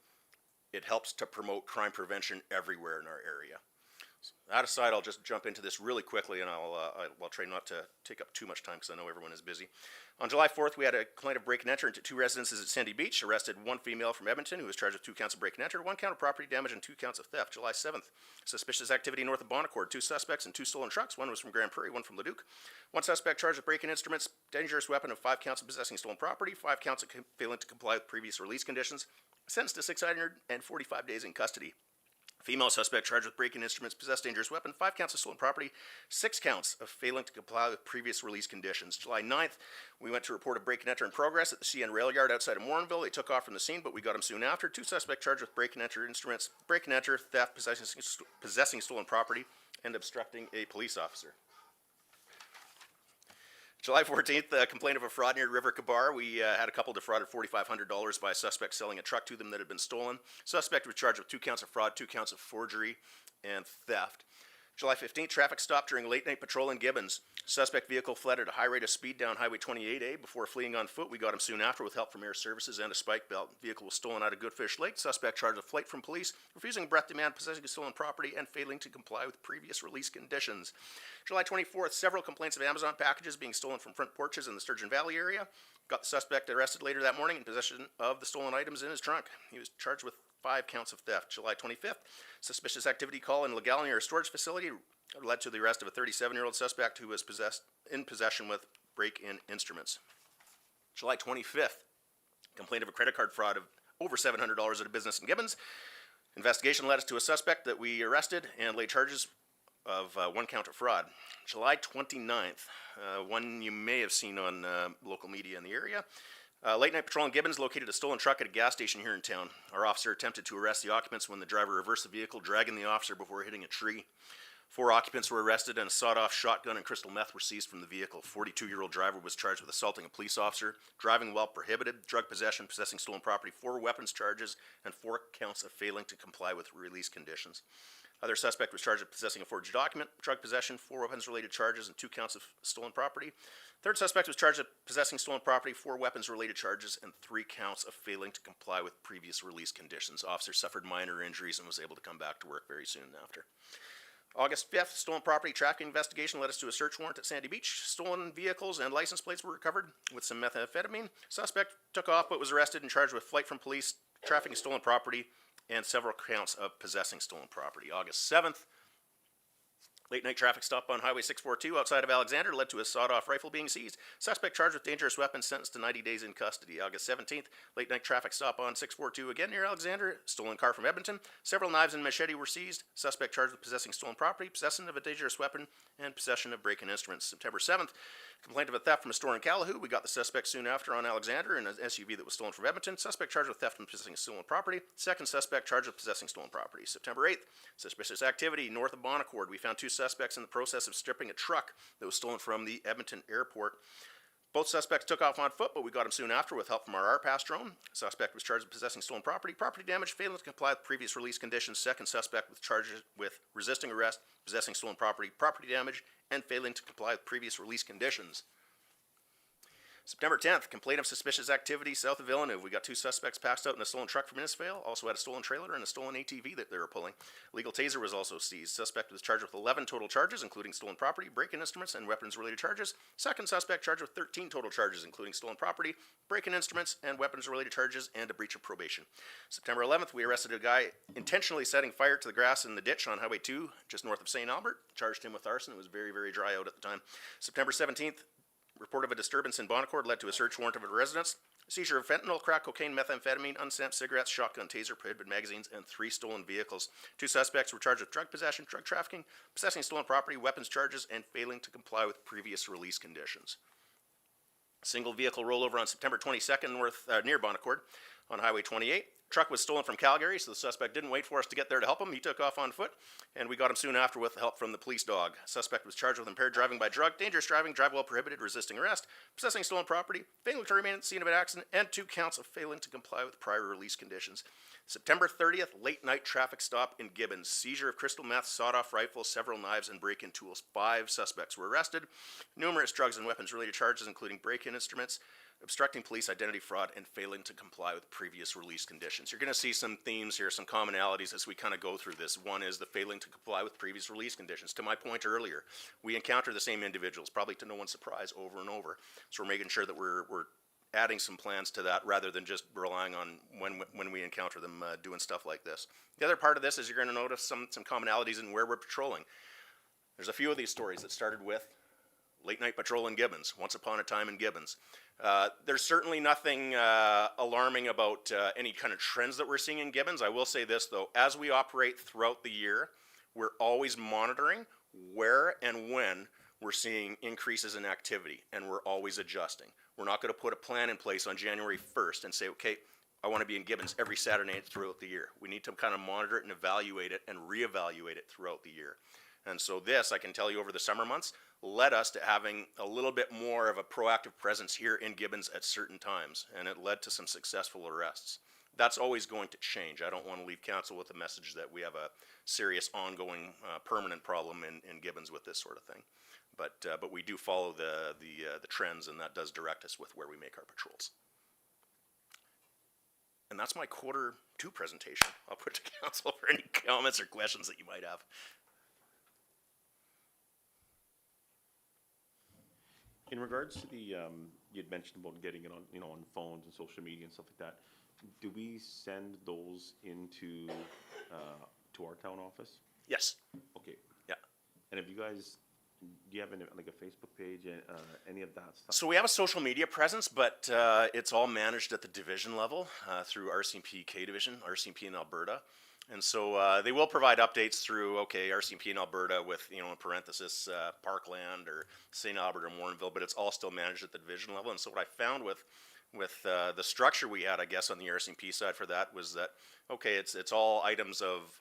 it helps to promote crime prevention everywhere in our area. So that aside, I'll just jump into this really quickly, and I'll try not to take up too much time because I know everyone is busy. On July 4th, we had a complaint of break and enter into 2 residences at Sandy Beach, arrested 1 female from Edmonton who was charged with 2 counts of break and enter, 1 count of property damage, and 2 counts of theft. July 7th, suspicious activity north of Bonaccord, 2 suspects and 2 stolen trucks. 1 was from Grand Prairie, 1 from Leduc. 1 suspect charged with breaking instruments, dangerous weapon, and 5 counts of possessing stolen property, 5 counts of failing to comply with previous release conditions. Sentenced to 645 days in custody. Female suspect charged with breaking instruments, possessed dangerous weapon, 5 counts of stolen property, 6 counts of failing to comply with previous release conditions. July 9th, we went to report a break and enter in progress at the CN rail yard outside of Morinville. They took off from the scene, but we got them soon after. 2 suspects charged with break and enter instruments, break and enter, theft, possessing stolen property, and obstructing a police officer. July 14th, a complaint of a fraud near River Kabar. We had a couple defrauded $4,500 by a suspect selling a truck to them that had been stolen. Suspect was charged with 2 counts of fraud, 2 counts of forgery, and theft. July 15th, traffic stop during late night patrol in Gibbons. Suspect vehicle fled at a high rate of speed down Highway 28A before fleeing on foot. We got him soon after with help from Air Services and a spike belt. Vehicle was stolen out of Goodfish Lake. Suspect charged with flight from police, refusing breath demand, possessing stolen property, and failing to comply with previous release conditions. July 24th, several complaints of Amazon packages being stolen from front porches in the Sturgeon Valley area. Got the suspect arrested later that morning in possession of the stolen items in his trunk. He was charged with 5 counts of theft. July 25th, suspicious activity call in Legal near a storage facility led to the arrest of a 37-year-old suspect who was in possession with break-in instruments. July 25th, complaint of a credit card fraud of over $700 at a business in Gibbons. Investigation led us to a suspect that we arrested and laid charges of 1 count of fraud. July 29th, one you may have seen on local media in the area. Late night patrol in Gibbons located a stolen truck at a gas station here in town. Our officer attempted to arrest the occupants when the driver reversed the vehicle, dragging the officer before hitting a tree. 4 occupants were arrested and a sawed-off shotgun and crystal meth were seized from the vehicle. 42-year-old driver was charged with assaulting a police officer, driving while prohibited, drug possession, possessing stolen property, 4 weapons charges, and 4 counts of failing to comply with release conditions. Other suspect was charged with possessing a forged document, drug possession, 4 weapons-related charges, and 2 counts of stolen property. Third suspect was charged with possessing stolen property, 4 weapons-related charges, and 3 counts of failing to comply with previous release conditions. Officer suffered minor injuries and was able to come back to work very soon after. August 5th, stolen property trafficking investigation led us to a search warrant at Sandy Beach. Stolen vehicles and license plates were recovered with some methamphetamine. Suspect took off but was arrested and charged with flight from police, trafficking stolen property, and several counts of possessing stolen property. August 7th, late night traffic stop on Highway 642 outside of Alexander led to a sawed-off rifle being seized. Suspect charged with dangerous weapons sentenced to 90 days in custody. August 17th, late night traffic stop on 642 again near Alexander. Stolen car from Edmonton. Several knives and machete were seized. Suspect charged with possessing stolen property, possession of a dangerous weapon, and possession of break-in instruments. September 7th, complaint of a theft from a store in Calahoo. We got the suspect soon after on Alexander in an SUV that was stolen from Edmonton. Suspect charged with theft and possessing stolen property. Second suspect charged with possessing stolen property. September 8th, suspicious activity north of Bonaccord. We found 2 suspects in the process of stripping a truck that was stolen from the Edmonton airport. Both suspects took off on foot, but we got them soon after with help from our RPAS drone. Suspect was charged with possessing stolen property, property damage, failing to comply with previous release conditions. Second suspect with charges with resisting arrest, possessing stolen property, property damage, and failing to comply with previous release conditions. September 10th, complaint of suspicious activity south of Villeneuve. We got 2 suspects passed out in a stolen truck from Innisfail. Also had a stolen trailer and a stolen ATV that they were pulling. Legal taser was also seized. Suspect was charged with 11 total charges, including stolen property, break-in instruments, and weapons-related charges. Second suspect charged with 13 total charges, including stolen property, break-in instruments, and weapons-related charges, and a breach of probation. September 11th, we arrested a guy intentionally setting fire to the grass in the ditch on Highway 2, just north of St. Albert. Charged him with arson. It was very, very dry out at the time. September 17th, report of a disturbance in Bonaccord led to a search warrant of a residence. Seizure of fentanyl, crack cocaine, methamphetamine, unstamped cigarettes, shotgun, taser, prohibited magazines, and 3 stolen vehicles. 2 suspects were charged with drug possession, drug trafficking, possessing stolen property, weapons charges, and failing to comply with previous release conditions. Single vehicle rollover on September 22nd near Bonaccord on Highway 28. Truck was stolen from Calgary, so the suspect didn't wait for us to get there to help him. He took off on foot, and we got him soon after with help from the police dog. Suspect was charged with impaired driving by drug, dangerous driving, drive while prohibited, resisting arrest, possessing stolen property, failing to remain at the scene of an accident, and 2 counts of failing to comply with prior release conditions. September 30th, late night traffic stop in Gibbons. Seizure of crystal meth, sawed-off rifle, several knives, and break-in tools. 5 suspects were arrested. Numerous drugs and weapons-related charges, including break-in instruments, obstructing police identity fraud, and failing to comply with previous release conditions. You're going to see some themes here, some commonalities as we kind of go through this. One is the failing to comply with previous release conditions. To my point earlier, we encounter the same individuals, probably to no one's surprise, over and over. So we're making sure that we're adding some plans to that rather than just relying on when we encounter them doing stuff like this. The other part of this is you're going to notice some commonalities in where we're patrolling. There's a few of these stories that started with late night patrol in Gibbons, once upon a time in Gibbons. There's certainly nothing alarming about any kind of trends that we're seeing in Gibbons. I will say this though, as we operate throughout the year, we're always monitoring where and when we're seeing increases in activity, and we're always adjusting. We're not going to put a plan in place on January 1st and say, okay, I want to be in Gibbons every Saturday night throughout the year. We need to kind of monitor it and evaluate it and reevaluate it throughout the year. And so this, I can tell you over the summer months, led us to having a little bit more of a proactive presence here in Gibbons at certain times, and it led to some successful arrests. That's always going to change. I don't want to leave council with a message that we have a serious, ongoing, permanent problem in Gibbons with this sort of thing. But we do follow the trends, and that does direct us with where we make our patrols. And that's my quarter 2 presentation. I'll put to council for any comments or questions that you might have. In regards to the, you'd mentioned about getting it on, on phones and social media and stuff like that. Do we send those into, to our town office? Yes. Okay. Yeah. And have you guys, do you have any, like a Facebook page, any of that stuff? So we have a social media presence, but it's all managed at the division level through RCMP K Division, RCMP in Alberta. And so they will provide updates through, RCMP in Alberta with, in parenthesis, Parkland or St. Albert or Warrenville, but it's all still managed at the division level. And so what I found with the structure we had, I guess, on the RCMP side for that was that, it's all items of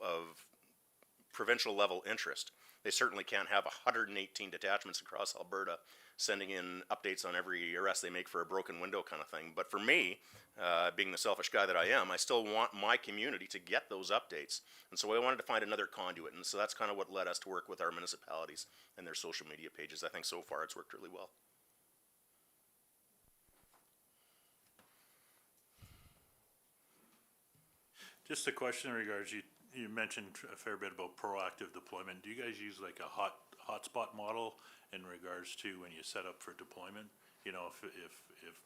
provincial level interest. They certainly can't have 118 detachments across Alberta sending in updates on every arrest they make for a broken window kind of thing. But for me, being the selfish guy that I am, I still want my community to get those updates. And so I wanted to find another conduit. And so that's kind of what led us to work with our municipalities and their social media pages. I think so far it's worked really well. Just a question in regards, you mentioned a fair bit about proactive deployment. Do you guys use like a hotspot model in regards to when you set up for deployment? You know, if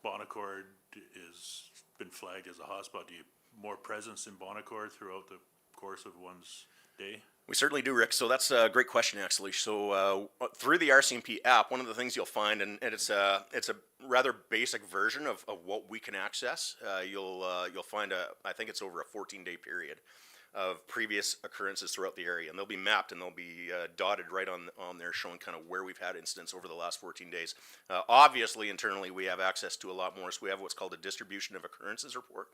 Bonaccord is been flagged as a hotspot, do you more presence in Bonaccord throughout the course of one's day? We certainly do, Rick. So that's a great question, actually. So through the RCMP app, one of the things you'll find, and it's a rather basic version of what we can access. You'll find I think it's over a 14-day period of previous occurrences throughout the area, and they'll be mapped and they'll be dotted right on there, showing kind of where we've had incidents over the last 14 days. Obviously, internally, we have access to a lot more, so we have what's called a distribution of occurrences report,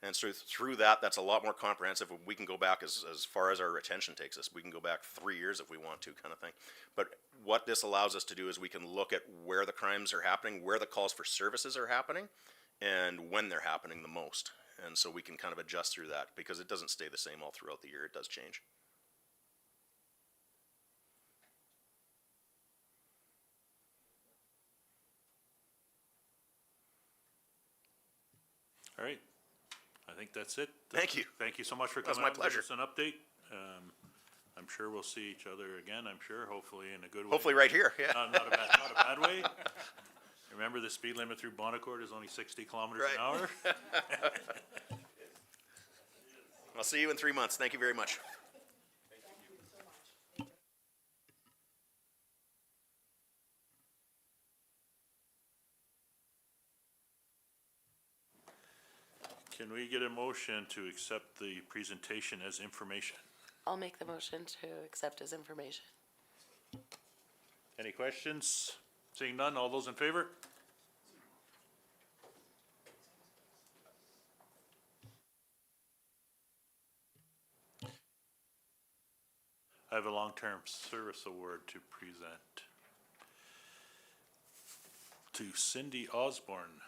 and so through that, that's a lot more comprehensive. We can go back as far as our retention takes us. We can go back 3 years if we want to, kind of thing. But what this allows us to do is we can look at where the crimes are happening, where the calls for services are happening, and when they're happening the most. And so we can kind of adjust through that because it doesn't stay the same all throughout the year. It does change. All right, I think that's it. Thank you. Thank you so much for That was coming my out and giving pleasure. us an update. I'm sure we'll see each other again, hopefully in a good way. Hopefully right here, yeah. Not a bad way. Remember, the speed limit through Bonaccord is only 60 kilometers an hour? I'll see you in 3 months. Thank you very much. Can we get a motion to accept the presentation as information? I'll make the motion to accept as information. Any questions? Seeing none, all those in favor? I have a long-term service award to present to Cindy Osborne.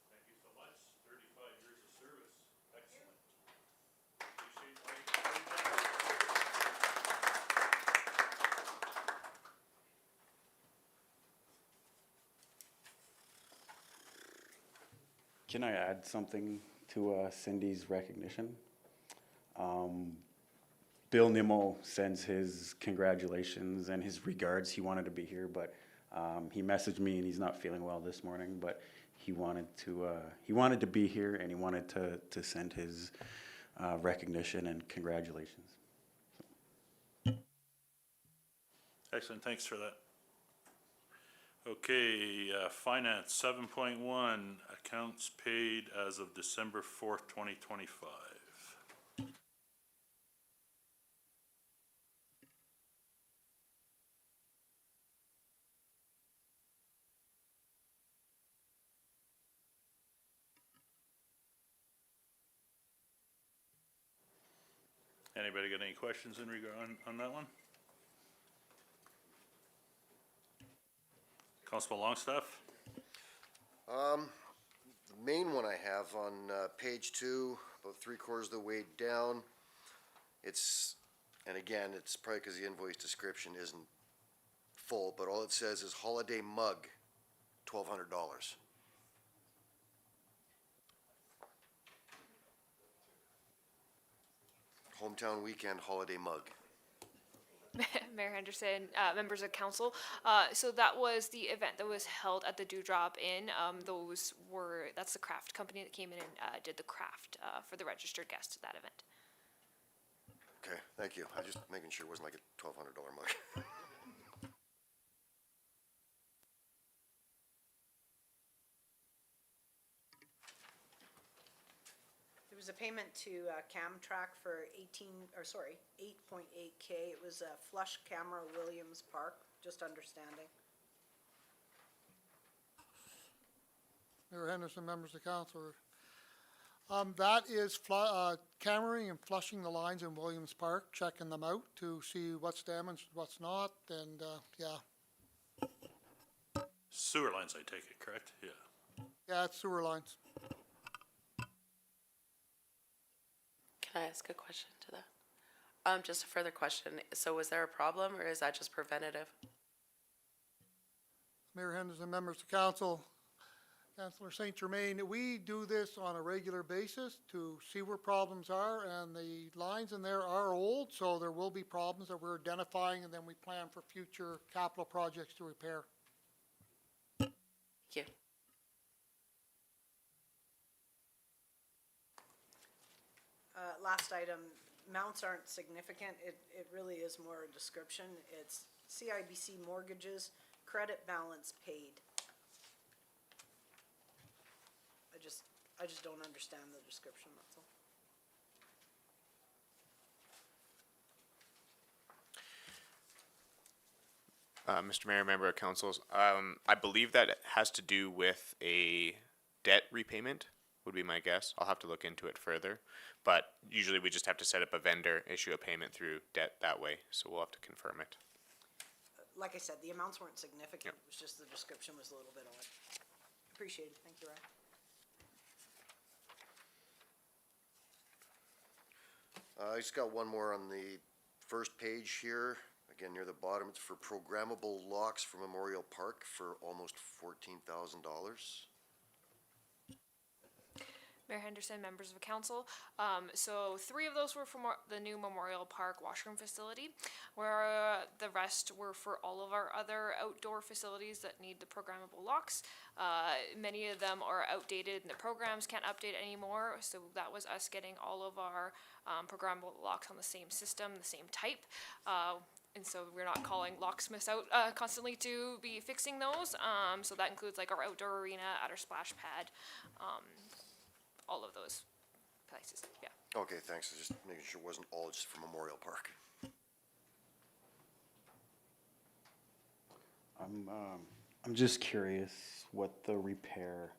Thank you so much. 35 years of service. Excellent. Can I add something to Cindy's recognition? Bill Nimmo sends his congratulations and his regards. He wanted to be here, but he messaged me and he's not feeling well this morning, but he wanted to be here and he wanted to send his recognition and congratulations. Excellent, thanks for that. Okay, finance, 7.1, accounts paid as of December 4th, 2025. Anybody got any questions in regard, on that one? Constable Longstaff? The main one I have on page 2, about 3/4 of the way down, it's, and again, it's probably because the invoice description isn't full, but all it says is holiday mug, $1,200. Hometown weekend holiday mug. Mayor Henderson, members of council. So that was the event that was held at the Dewdrop Inn. That's the craft company that came in and did the craft for the registered guests at that event. Okay, thank you. I was just making sure it wasn't like a $1,200 mug. There was a payment to Camtrack for 8.8K. It was a flush camera Williams Park, just understanding. Mayor Henderson, members of council. That is cameraing and flushing the lines in Williams Park, checking them out to see what's damaged, what's not, and, yeah. Sewer lines, I take it, correct? Yeah. Yeah, it's sewer lines. Can I ask a question to that? Just a further question. So was there a problem or is that just preventative? Mayor Henderson, members of council, Councillor St. Germain, we do this on a regular basis to see where problems are, and the lines in there are old, so there will be problems that we're identifying, and then we plan for future capital projects to repair. Thank you. Last item, amounts aren't significant. It really is more a description. It's CIBC mortgages, credit balance paid. I just don't understand the description, that's all. Mr. Mayor, member of council, I believe that it has to do with a debt repayment, would be my guess. I'll have to look into it further, but usually we just have to set up a vendor, issue a payment through debt that way, so we'll have to confirm it. Like I said, the amounts weren't significant. It was just the description was a little bit odd. Appreciate it. Thank you, Ryan. I just got one more on the first page here, again near the bottom. It's for programmable locks for Memorial Park for almost $14,000. Mayor Henderson, members of council. So 3 of those were for the new Memorial Park washroom facility, where the rest were for all of our other outdoor facilities that need the programmable locks. Many of them are outdated and the programs can't update anymore, so that was us getting all of our programmable locks on the same system, the same type. And so we're not calling locksmiths out constantly to be fixing those. So that includes like our outdoor arena, at our splash pad, all of those places, yeah. Okay, thanks. I was just making sure it wasn't all just for Memorial Park. I'm just curious what the repair,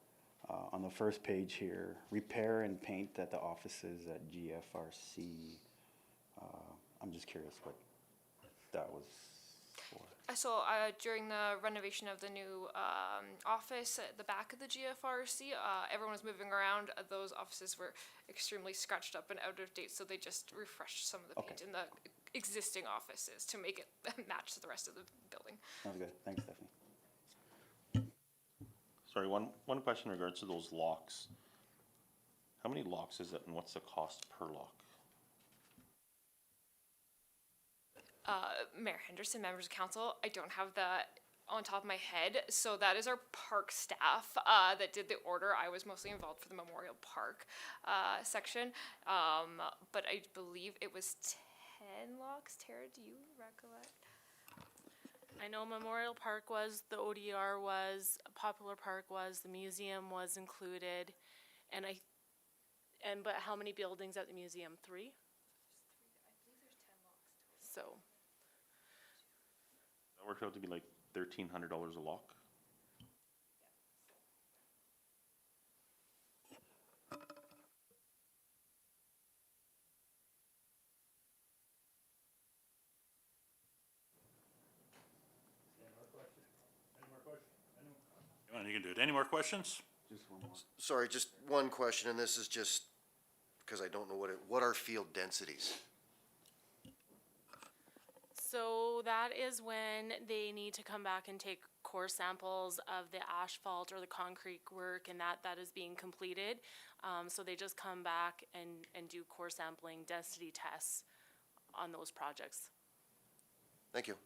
on the first page here, repair and paint at the offices at GFRC. I'm just curious what that was for. So during the renovation of the new office at the back of the GFRC, everyone was moving around. Those offices were extremely scratched up and out of date, so they just refreshed some of the paint in the existing offices to make it match the rest of the building. Sounds good. Thanks, Stephanie. Sorry, one question in regards to those locks. How many locks is it and what's the cost per lock? Mayor Henderson, members of council, I don't have that on top of my head. So that is our park staff that did the order. I was mostly involved for the Memorial Park section. But I believe it was 10 locks. Tara, do you recollect? I know Memorial Park was, the ODR was, Popular Park was, the museum was included, but how many buildings at the museum? 3? I believe there's 10 locks. So. That worked out to be like $1,300 a lock. And you can do it. Any more questions? Sorry, just one question, and this is just because I don't know what are field densities? So that is when they need to come back and take core samples of the asphalt or the concrete work and that is being completed. So they just come back and do core sampling density tests on those projects. Thank you.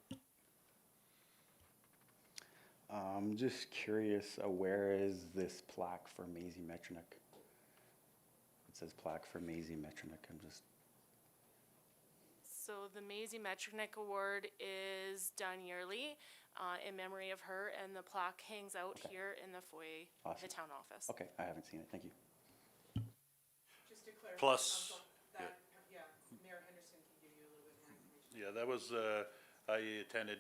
I'm just curious, where is this plaque for Maisie Metronic? It says plaque for Maisie Metronic. I'm just, So the Maisie Metronic Award is done yearly in memory of her, and the plaque hangs out here in the foyer of the Awesome. town office. okay, I haven't seen it. Thank you. Just to clarify, Plus- Council, that, yeah, Mayor Henderson can give you a little bit more information. Yeah, that was, I attended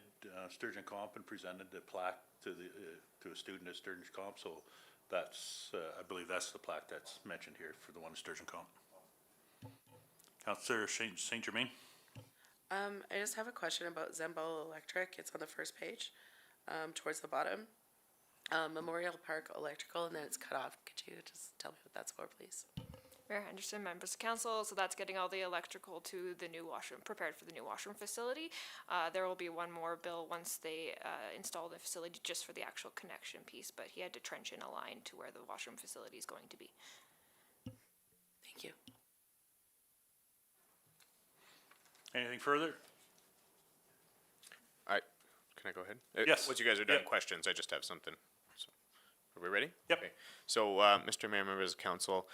Sturgeon Comp and presented the plaque to to a student at Sturgeon Comp, so that's, I believe that's the plaque that's mentioned here for the one at Sturgeon Comp. Councillor Saint Germain? I just have a question about Zembal Electric. It's on the first page, towards the bottom. Memorial Park Electrical, and then it's cut off. Could you just tell me what that's for, please? Mayor Henderson, members of council, so that's getting all the electrical to the new washroom, prepared for the new washroom facility. There will be one more bill once they install the facility just for the actual connection piece, but he had to trench in a line to where the washroom facility is going to be. Thank you. Anything further? Can I go ahead? Yes. Once you guys are done Yep. questions, I just have something. So, are we ready? Yep. Okay. So, Mr. Mayor, members of council,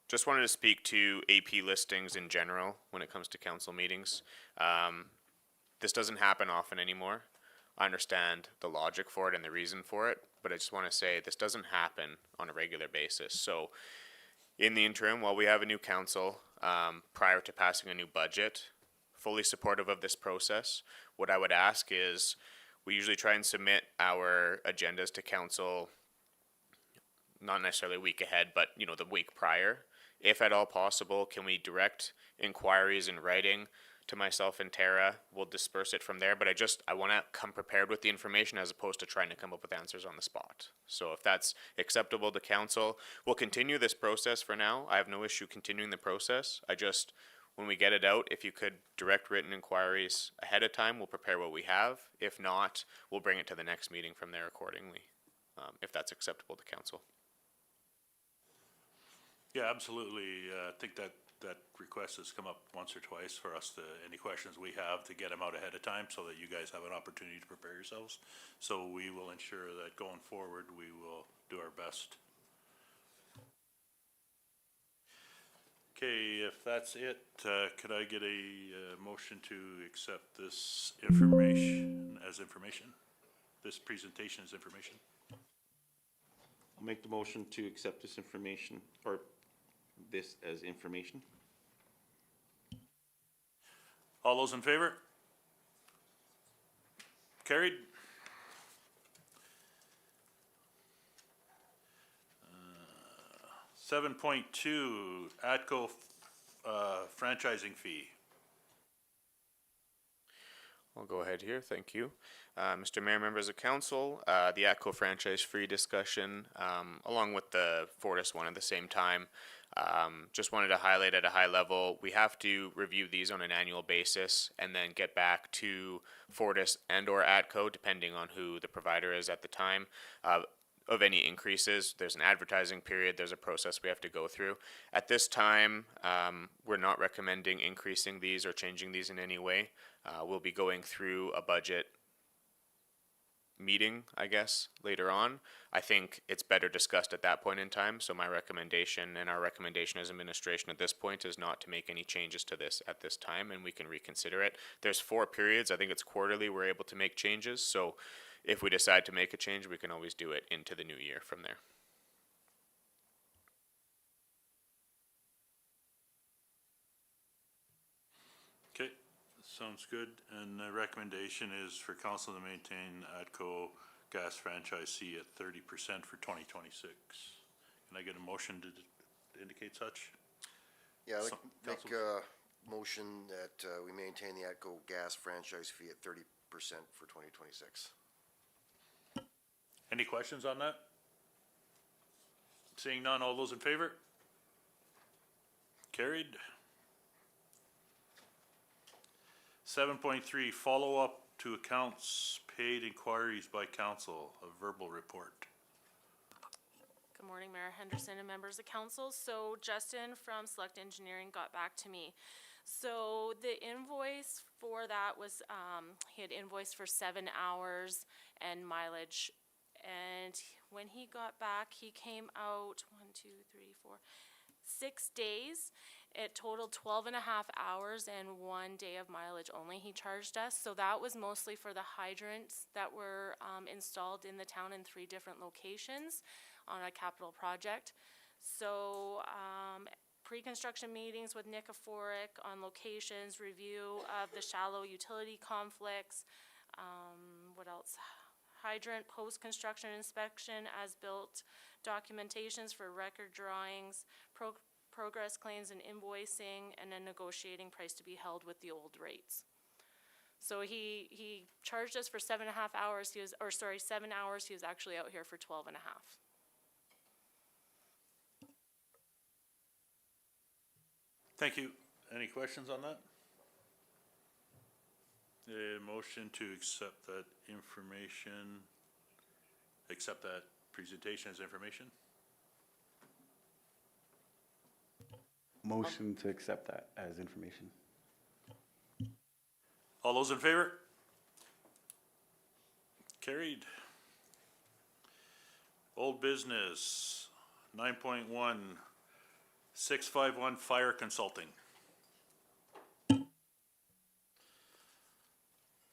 just wanted to speak to AP listings in general when it comes to council meetings. This doesn't happen often anymore. I understand the logic for it and the reason for it, but I just want to say this doesn't happen on a regular basis. So, in the interim, while we have a new council, prior to passing a new budget, fully supportive of this process. What I would ask is, we usually try and submit our agendas to council, not necessarily a week ahead, but, you know, the week prior. If at all possible, can we direct inquiries in writing to myself and Tara? We'll disperse it from there, but I want to come prepared with the information as opposed to trying to come up with answers on the spot. So if that's acceptable to council, we'll continue this process for now. I have no issue continuing the process. When we get it out, if you could direct written inquiries ahead of time, we'll prepare what we have. If not, we'll bring it to the next meeting from there accordingly, if that's acceptable to council. Yeah, absolutely. I think that request has come up once or twice for us any questions we have to get them out ahead of time so that you guys have an opportunity to prepare yourselves. So we will ensure that going forward, we will do our best. Okay, if that's it, could I get a motion to accept this information as information? This presentation as information? I'll make the motion to accept this information, or this as information. All those in favor? Carried. 7.2, ATCO franchising fee. I'll go ahead here, thank you. Mr. Mayor, members of council, the ATCO franchise free discussion, along with the Fortis one at the same time. Just wanted to highlight at a high level, we have to review these on an annual basis and then get back to Fortis and or ATCO, depending on who the provider is at the time. Of any increases, there's an advertising period, there's a process we have to go through. At this time, we're not recommending increasing these or changing these in any way. We'll be going through a budget meeting, I guess, later on. I think it's better discussed at that point in time, so my recommendation and our recommendation as administration at this point is not to make any changes to this at this time, and we can reconsider it. There's 4 periods, I think it's quarterly we're able to make changes, so if we decide to make a change, we can always do it into the new year from there. Okay, sounds good. And the recommendation is for council to maintain ATCO gas franchise fee at 30% for 2026. Can I get a motion to indicate such? Yeah, I'd like So- to make Council- a motion that we maintain the ATCO gas franchise fee at 30% for 2026. Any questions on that? Seeing none, all those in favor? Carried. 7.3, follow-up to accounts paid inquiries by council, a verbal report. Good morning, Mayor Henderson and members of council. So Justin from Select Engineering got back to me. So the invoice for that was, he had invoiced for 7 hours and mileage. And when he got back, he came out 6 days. It totaled 12 and a half hours and 1 day of mileage only he charged us. So that was mostly for the hydrants that were installed in the town in 3 different locations on a capital project. So pre-construction meetings with Nicoforic on locations, review of the shallow utility conflicts, what else? Hydrant post-construction inspection, as-built documentations for record drawings, progress claims and invoicing, and a negotiating price to be held with the old rates. So he charged us for 7.5 hours. 7 hours. He was actually out here for 12 and a half. Thank you. Any questions on that? A motion to accept that information, accept that presentation as information? Motion to accept that as information. All those in favor? Carried. Old business, 9.1, 651 Fire Consulting.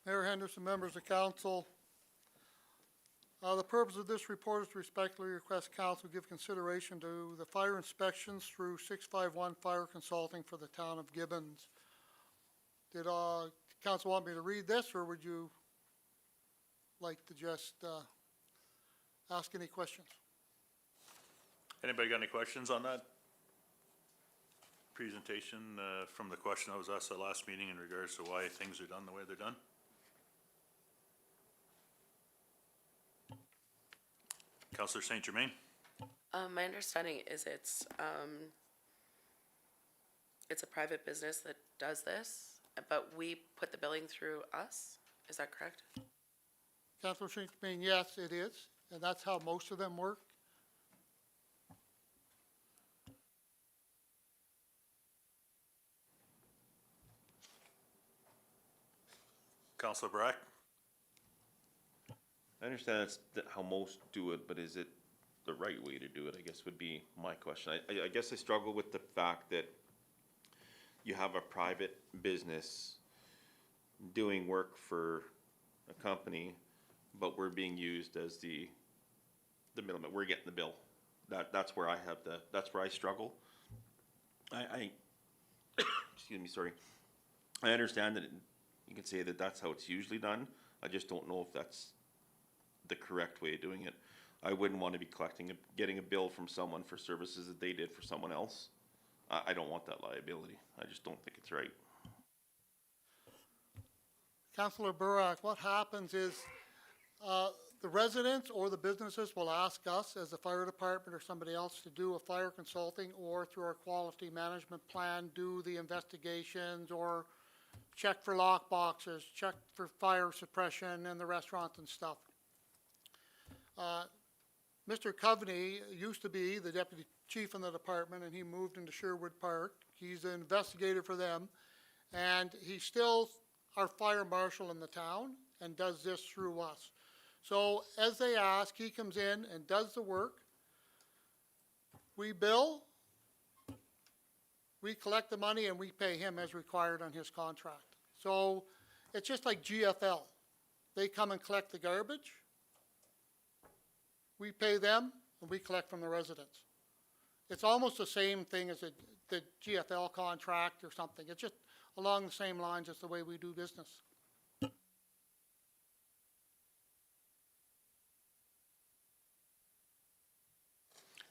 Mayor Henderson, members of council, the purpose of this report is to respectfully request council give consideration to the fire inspections through 651 Fire Consulting for the town of Gibbons. Did council want me to read this, or would you like to just ask any questions? Anybody got any questions on that presentation from the question that was asked at last meeting in regards to why things are done the way they're done? Councillor Saint Germain? My understanding is it's a private business that does this, but we put the billing through us. Is that correct? Councillor Saint Germain, yes, it is, and that's how most of them work. Councillor Brack? I understand that's how most do it, but is it the right way to do it, I guess would be my question. I guess I struggle with the fact that you have a private business doing work for a company, but we're being used as the middleman. We're getting the bill. That's where I have that's where I struggle. I excuse me, sorry. I understand that you can say that that's how it's usually done. I just don't know if that's the correct way of doing it. I wouldn't want to be getting a bill from someone for services that they did for someone else. I don't want that liability. I just don't think it's right. Councillor Burak, what happens is the residents or the businesses will ask us as the fire department or somebody else to do a fire consulting, or through our quality management plan, do the investigations or check for lock boxes, check for fire suppression in the restaurants and stuff. Mr. Coveney used to be the deputy chief in the department, and he moved into Sherwood Park. He's an investigator for them, and he's still our fire marshal in the town and does this through us. So as they ask, he comes in and does the work. We bill, we collect the money, and we pay him as required on his contract. So it's just like GFL. They come and collect the garbage. We pay them, and we collect from the residents. It's almost the same thing as the GFL contract or something. It's just along the same lines as the way we do business.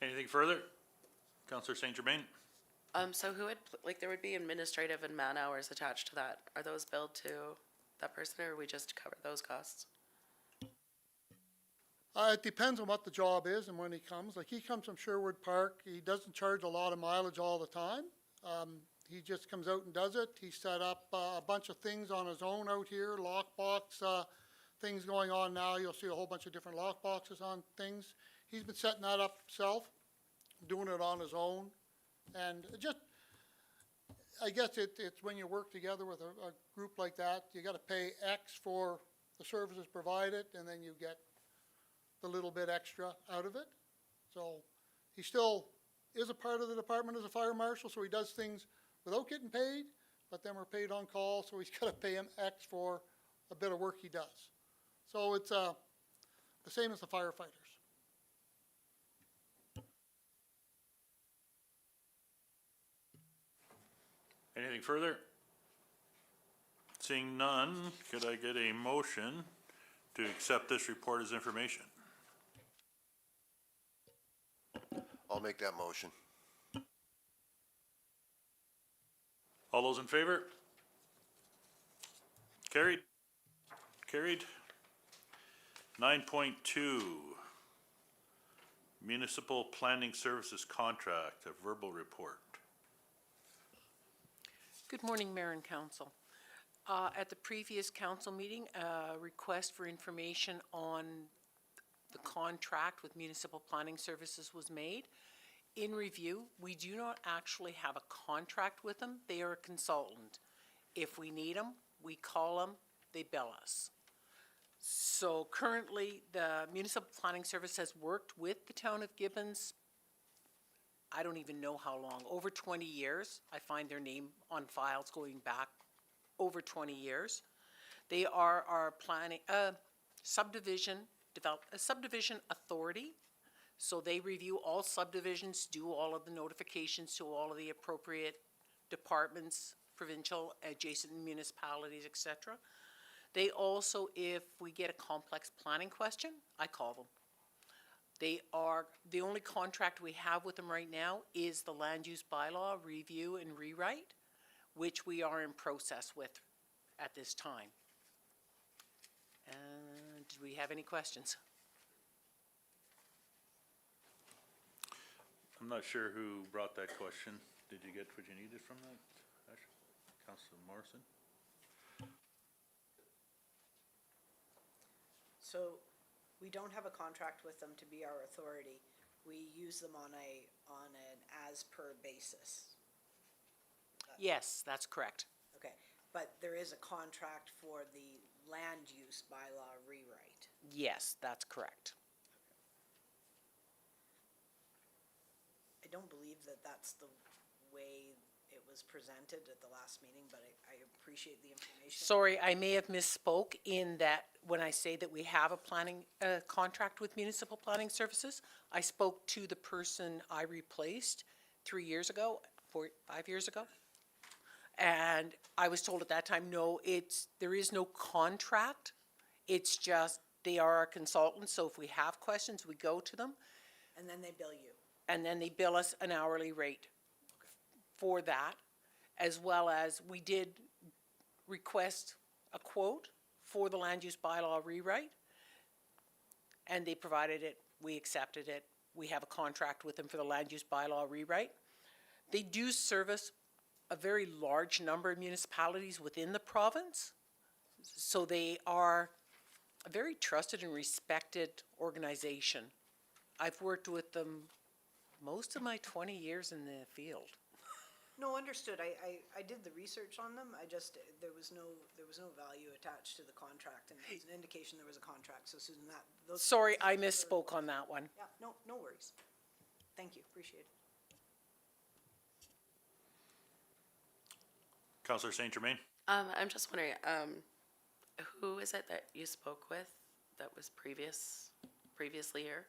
Anything further? Councillor Saint Germain? So who would, there would be administrative and man hours attached to that. Are those billed to that person, or are we just cover those costs? It depends on what the job is and when he comes. Like, he comes from Sherwood Park. He doesn't charge a lot of mileage all the time. He just comes out and does it. He set up a bunch of things on his own out here, lockbox, things going on now. You'll see a whole bunch of different lockboxes on things. He's been setting that up himself, doing it on his own. And just, I guess it's when you work together with a group like that, you gotta pay X for the services provided, and then you get the little bit extra out of it. So he still is a part of the department as a fire marshal, so he does things without getting paid, but then we're paid on call, so he's gotta pay him X for a bit of work he does. So it's the same as the firefighters. Anything further? Seeing none, could I get a motion to accept this report as information? I'll make that motion. All those in favor? Carried. Carried. 9.2, Municipal Planning Services Contract, a verbal report. Good morning, Mayor and Council. At the previous council meeting, a request for information on the contract with Municipal Planning Services was made. In review, we do not actually have a contract with them. They are a consultant. If we need them, we call them, they bill us. So currently, the Municipal Planning Service has worked with the town of Gibbons, I don't even know how long, over 20 years. I find their name on files going back over 20 years. They are our planning, subdivision authority. So they review all subdivisions, do all of the notifications to all of the appropriate departments, provincial, adjacent municipalities, et cetera. They also, if we get a complex planning question, I call them. They are, the only contract we have with them right now is the land use bylaw review and rewrite, which we are in process with at this time. And do we have any questions? I'm not sure who brought that question. Did you get what you needed from that, Councilor Morrison? So we don't have a contract with them to be our authority. We use them on an as-per basis. Yes, that's correct. Okay, but there is a contract for the land use bylaw rewrite. Yes, that's correct. I don't believe that that's the way it was presented at the last meeting, but I appreciate the information. Sorry, I may have misspoke in that when I say that we have a planning contract with Municipal Planning Services, I spoke to the person I replaced 5 years ago, and I was told at that time, no, there is no contract. It's just they are our consultants, so if we have questions, we go to them. And then they bill you. And then they bill us an hourly rate for that, as well as we did request a quote for the land use bylaw rewrite, and they provided it, we accepted it. We have a contract with them for the land use bylaw rewrite. They do service a very large number of municipalities within the province, so they are a very trusted and respected organization. I've worked with them most of my 20 years in the field. No, understood. I did the research on them. I just, there was no value attached to the contract, and there was an indication there was a contract. So Susan, those. Sorry, I misspoke on that one. Yeah, no worries. Thank you, appreciate it. Councilor Saint Germain? I'm just wondering, who is it that you spoke with that was previously here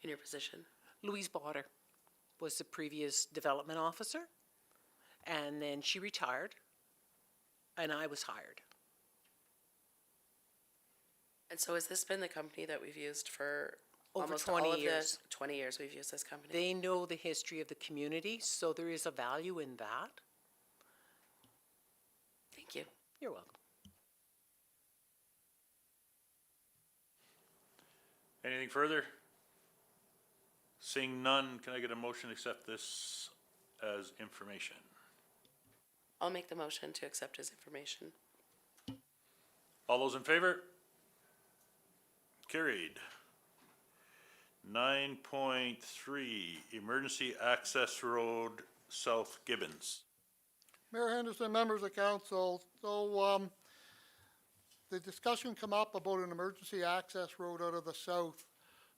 in your position? Louise Botter was the previous development officer, and then she retired, and I was hired. And so has this been the company that we've used for Over almost 20 all of years. 20 years we've used this company? They know the history of the community, so there is a value in that. Thank you. You're welcome. Anything further? Seeing none, can I get a motion to accept this as information? I'll make the motion to accept his information. All those in favor? Carried. 9.3, Emergency Access Road, South Gibbons. Mayor Henderson, members of council, so, the discussion come up about an emergency access road out of the south.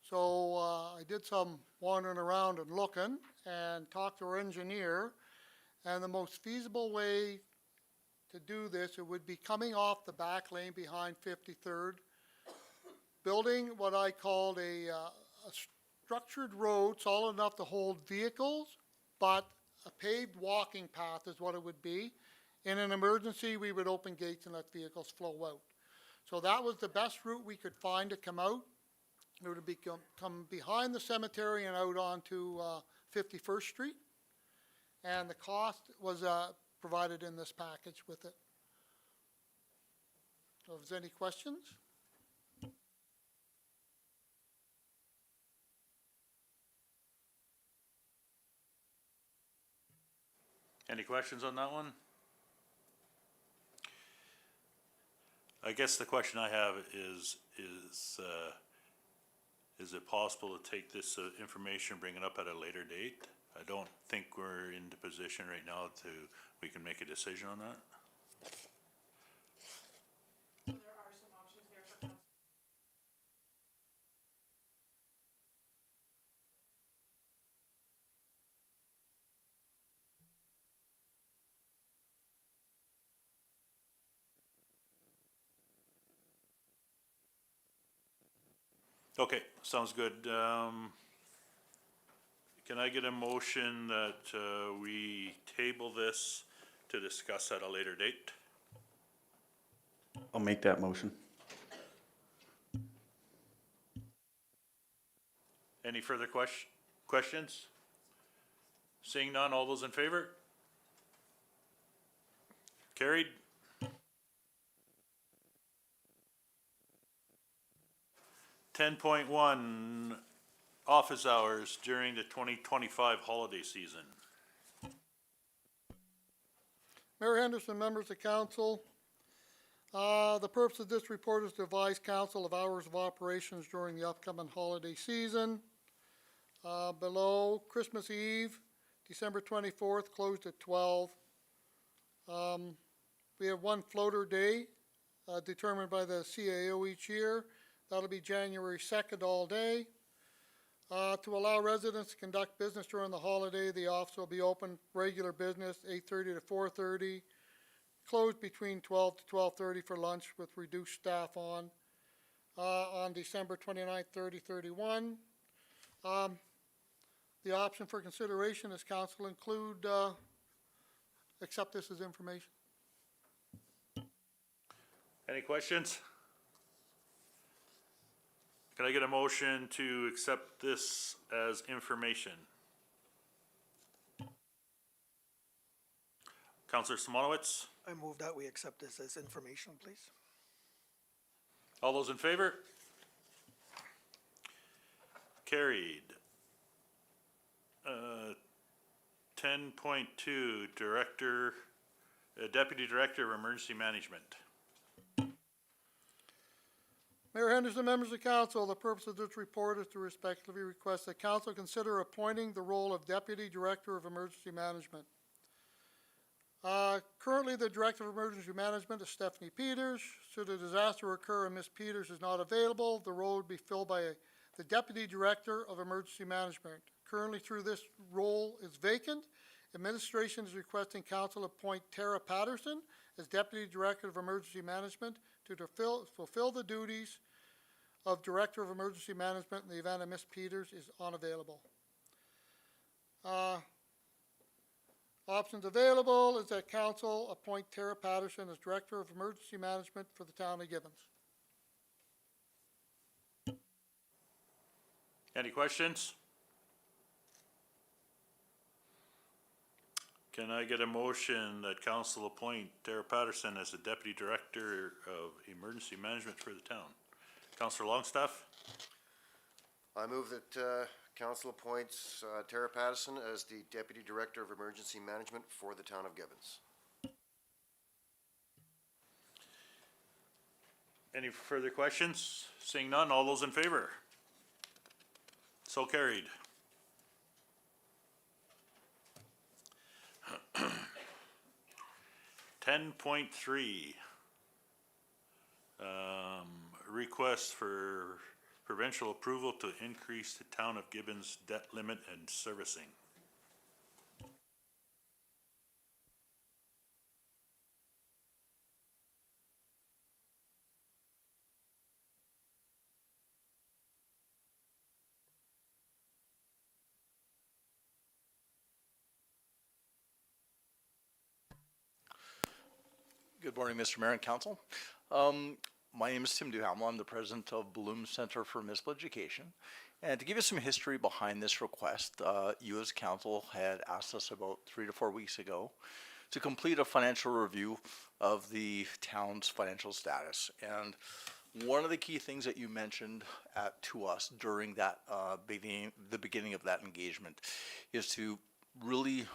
So, I did some wandering around and looking and talked to our engineer, and the most feasible way to do this, it would be coming off the back lane behind 53rd, building what I called a structured road, solid enough to hold vehicles, but a paved walking path is what it would be. In an emergency, we would open gates and let vehicles flow out. So that was the best route we could find to come out. It would be come behind the cemetery and out onto 51st Street. And the cost was provided in this package with it. So if there's any questions? Any questions on that one? I guess the question I have is it possible to take this information, bring it up at a later date? I don't think we're in the position right now we can make a decision on that. There are some options there for council. Okay, sounds good. Can I get a motion that we table this to discuss at a later date? I'll make that motion. Any further questions? Seeing none, all those in favor? Carried. Ten point one, office hours during the 2025 holiday season. Mayor Henderson, members of council, the purpose of this report is to advise council of hours of operations during the upcoming holiday season. Below, Christmas Eve, December 24th, closed at 12. We have one floater day determined by the CAO each year. That'll be January 2nd all day. To allow residents to conduct business during the holiday, the office will be open regular business 8:30 to 4:30, closed between 12 to 12:30 for lunch with reduced staff on December 29th, 30, 31. The option for consideration as council include accept this as information. Any questions? Can I get a motion to accept this as information? Counselor Simonowitz, I move that we accept this as information, please. all those in favor? Carried. 10.2, Deputy Director of Emergency Management. Mayor Henderson, members of council, the purpose of this report is to respectfully request that council consider appointing the role of Deputy Director of Emergency Management. Currently, the Director of Emergency Management is Stephanie Peters. Should a disaster occur and Ms. Peters is not available, the role would be filled by the Deputy Director of Emergency Management. Currently, through this role is vacant. Administration is requesting council appoint Tara Patterson as Deputy Director of Emergency Management to fulfill the duties of Director of Emergency Management in the event that Ms. Peters is unavailable. Options available is that council appoint Tara Patterson as Director of Emergency Management for the town of Gibbons. Any questions? Can I get a motion that council appoint Tara Patterson as the Deputy Director of Emergency Management for the town? Councilor Longstaff? I move that council appoints Tara Pattison as the Deputy Director of Emergency Management for the town of Gibbons. Any further questions? Seeing none, all those in favor? So carried. Ten point three. Request for provincial approval to increase the town of Gibbons debt limit and servicing. Good morning, Mr. Mayor and Council. My name is Tim Duhamel. I'm the president of Bloom Center for Municipal Education. And to give you some history behind this request, you as council had asked us about 3 to 4 weeks ago to complete a financial review of the town's financial status. And one of the key things that you mentioned to us during that the beginning of that engagement is to really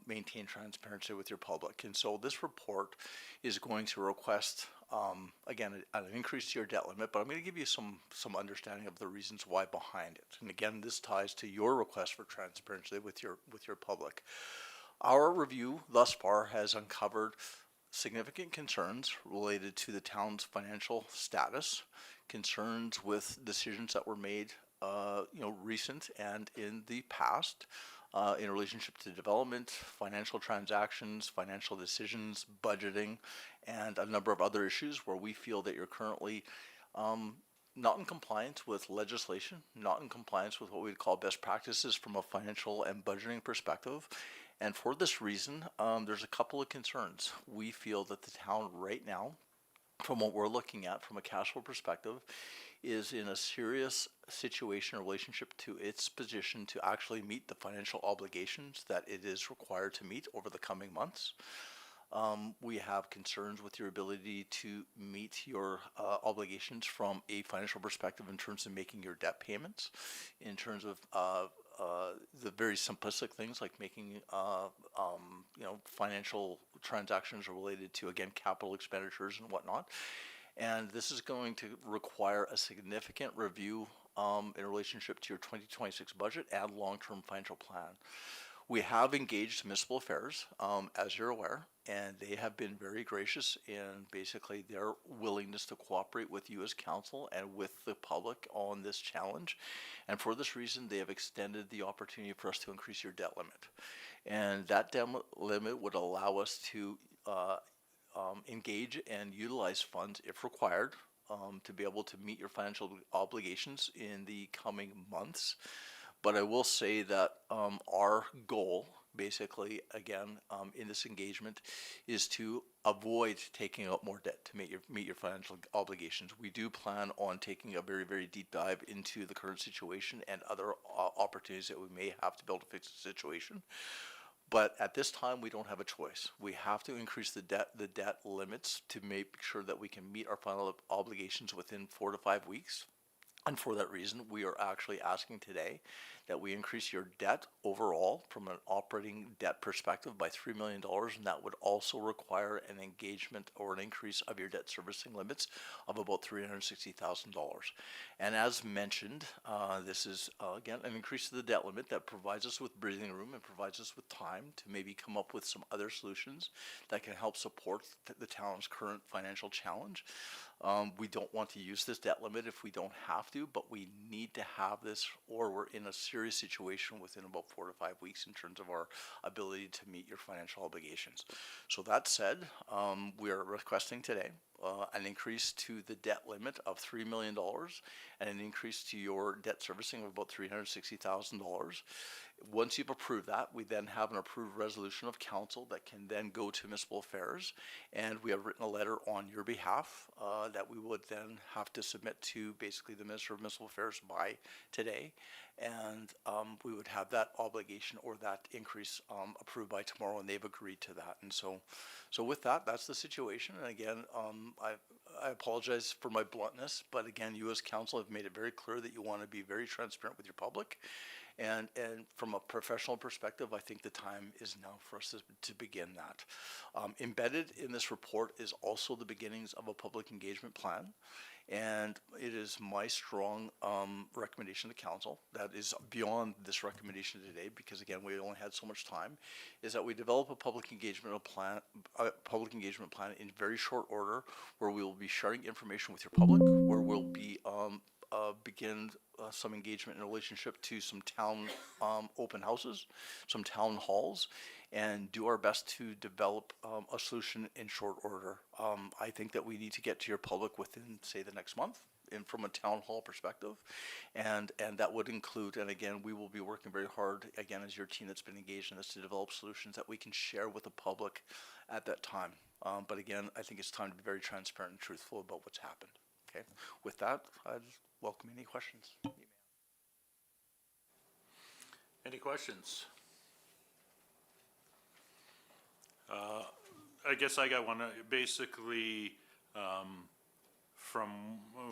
maintain transparency with your public. And so this report is going to request, again, an increase to your debt limit, but I'm going to give you some understanding of the reasons why behind it. And again, this ties to your request for transparency with your public. Our review thus far has uncovered significant concerns related to the town's financial status, concerns with decisions that were made, recent and in the past, in relationship to development, financial transactions, financial decisions, budgeting, and a number of other issues where we feel that you're currently not in compliance with legislation, not in compliance with what we'd call best practices from a financial and budgeting perspective. And for this reason, there's a couple of concerns. We feel that the town right now, from what we're looking at from a cash flow perspective, is in a serious situation in relationship to its position to actually meet the financial obligations that it is required to meet over the coming months. We have concerns with your ability to meet your obligations from a financial perspective in terms of making your debt payments, in terms of the very simplistic things like making financial transactions related to, again, capital expenditures and whatnot. And this is going to require a significant review in relationship to your 2026 budget and long-term financial plan. We have engaged Municipal Affairs, as you're aware, and they have been very gracious in basically their willingness to cooperate with you as council and with the public on this challenge. And for this reason, they have extended the opportunity for us to increase your debt limit. And that debt limit would allow us to engage and utilize funds if required to be able to meet your financial obligations in the coming months. But I will say that our goal, basically, again, in this engagement, is to avoid taking out more debt to meet your financial obligations. We do plan on taking a very, very deep dive into the current situation and other opportunities that we may have to be able to fix the situation. But at this time, we don't have a choice. We have to increase the debt limits to make sure that we can meet our final obligations within 4 to 5 weeks. And for that reason, we are actually asking today that we increase your debt overall from an operating debt perspective by $3 million, and that would also require an engagement or an increase of your debt servicing limits of about $360,000. And as mentioned, this is, again, an increase to the debt limit that provides us with breathing room and provides us with time to maybe come up with some other solutions that can help support the town's current financial challenge. We don't want to use this debt limit if we don't have to, but we need to have this or we're in a serious situation within about 4 to 5 weeks in terms of our ability to meet your financial obligations. So that said, we are requesting today an increase to the debt limit of $3 million and an increase to your debt servicing of about $360,000. Once you've approved that, we then have an approved resolution of council that can then go to municipal affairs. And we have written a letter on your behalf that we would then have to submit to basically the Minister of Municipal Affairs by today. And we would have that obligation or that increase approved by tomorrow, and they've agreed to that. And so with that, that's the situation. And again, I apologize for my bluntness, but again, you as council have made it very clear that you want to be very transparent with your public. And from a professional perspective, I think the time is now for us to begin that. Embedded in this report is also the beginnings of a public engagement plan. And it is my strong recommendation to council that is beyond this recommendation today, because again, we only had so much time, is that we develop a public engagement plan in very short order, where we will be sharing information with your public, where we'll be begin some engagement in relationship to some town open houses, some town halls, and do our best to develop a solution in short order. I think that we need to get to your public within, say, the next month, and from a town hall perspective, and that would include, and again, we will be working very hard, again, as your team that's been engaged in this, to develop solutions that we can share with the public at that time. But again, I think it's time to be very transparent and truthful about what's happened. Okay. With that, I'd welcome any questions. Any questions? I guess I got one. Basically, from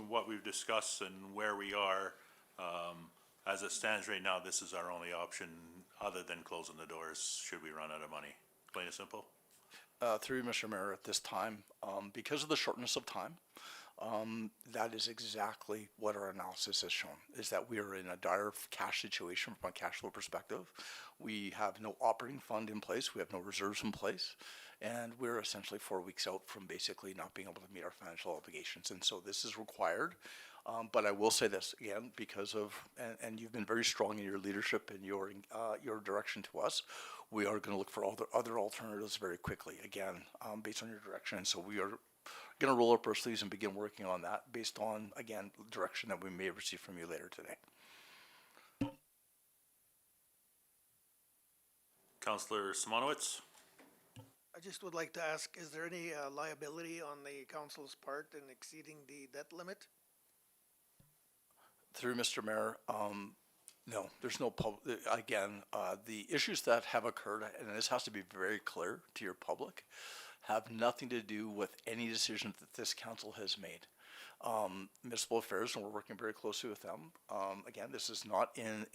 what we've discussed and where we are, as it stands right now, this is our only option other than closing the doors should we run out of money. Plain and simple. Through you, Mr. Mayor, at this time, because of the shortness of time, that is exactly what our analysis has shown, is that we are in a dire cash situation from a cash flow perspective. We have no operating fund in place. We have no reserves in place. And we're essentially 4 weeks out from basically not being able to meet our financial obligations. And so this is required. But I will say this again, because of, and you've been very strong in your leadership and your direction to us, we are going to look for other alternatives very quickly, again, based on your direction. And so we are going to roll up our sleeves and begin working on that based on, again, direction that we may receive from you later today. Councillor Simonowitz? I just would like to ask, is there any liability on the council's part in exceeding the debt limit? Through Mr. Mayor, no, there's no again, the issues that have occurred, and this has to be very clear to your public, have nothing to do with any decision that this council has made. Municipal affairs, and we're working very closely with them. Again, this is not in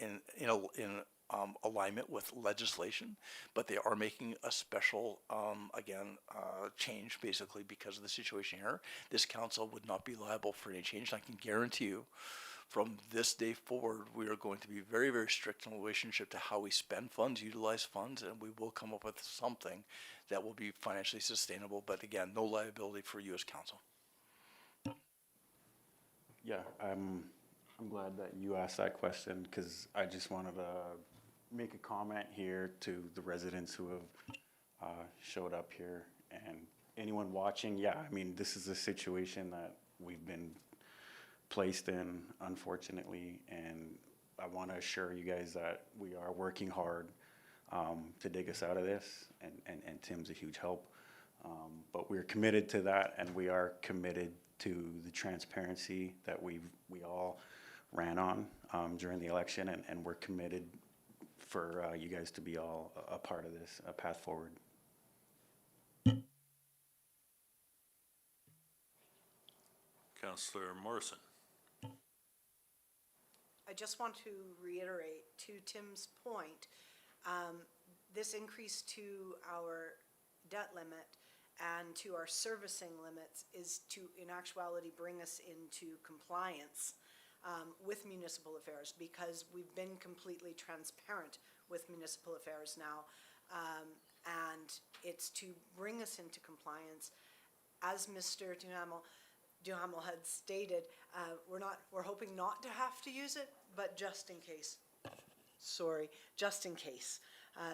alignment with legislation, but they are making a special, change basically because of the situation here. This council would not be liable for any change. I can guarantee you, from this day forward, we are going to be very, very strict in relationship to how we spend funds, utilize funds, and we will come up with something that will be financially sustainable. But again, no liability for you as council. Yeah, I'm glad that you asked that question, because I just wanted to make a comment here to the residents who have showed up here, and anyone watching. Yeah, I mean, this is a situation that we've been placed in, unfortunately, and I want to assure you guys that we are working hard to dig us out of this, and Tim's a huge help. But we're committed to that, and we are committed to the transparency that we all ran on during the election, and we're committed for you guys to be all a part of this, a path forward. Councillor Morrison. I just want to reiterate to Tim's point, this increase to our debt limit and to our servicing limits is to, in actuality, bring us into compliance with municipal affairs, because we've been completely transparent with municipal affairs now. And it's to bring us into compliance. As Mr. Duhamel had stated, we're hoping not to have to use it, but just in case. Sorry, just in case.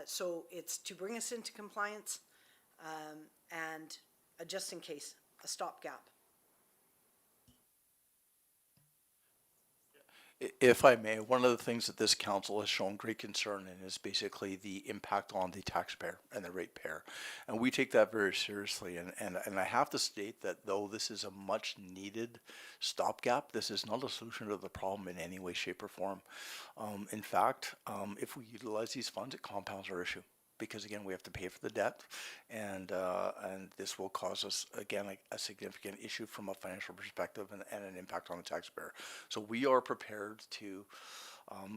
So it's to bring us into compliance, and just in case, a stopgap. If I may, one of the things that this council has shown great concern in is basically the impact on the taxpayer and the ratepayer. And we take that very seriously. And I have to state that though this is a much needed stopgap, this is not a solution to the problem in any way, shape, or form. In fact, if we utilize these funds, it compounds our issue. Because again, we have to pay for the debt, and this will cause us again a significant issue from a financial perspective and an impact on the taxpayer. So we are prepared to,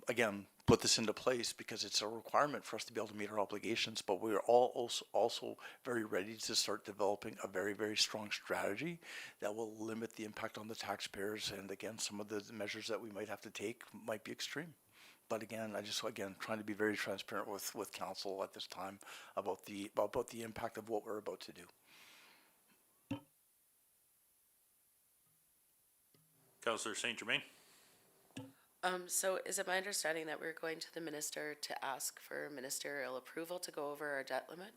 again, put this into place because it's a requirement for us to be able to meet our obligations. But we are all also very ready to start developing a very, very strong strategy that will limit the impact on the taxpayers. And again, some of the measures that we might have to take might be extreme. But again, trying to be very transparent with council at this time about the impact of what we're about to do. Councillor Saint Germain? So is it my understanding that we're going to the minister to ask for ministerial approval to go over our debt limit?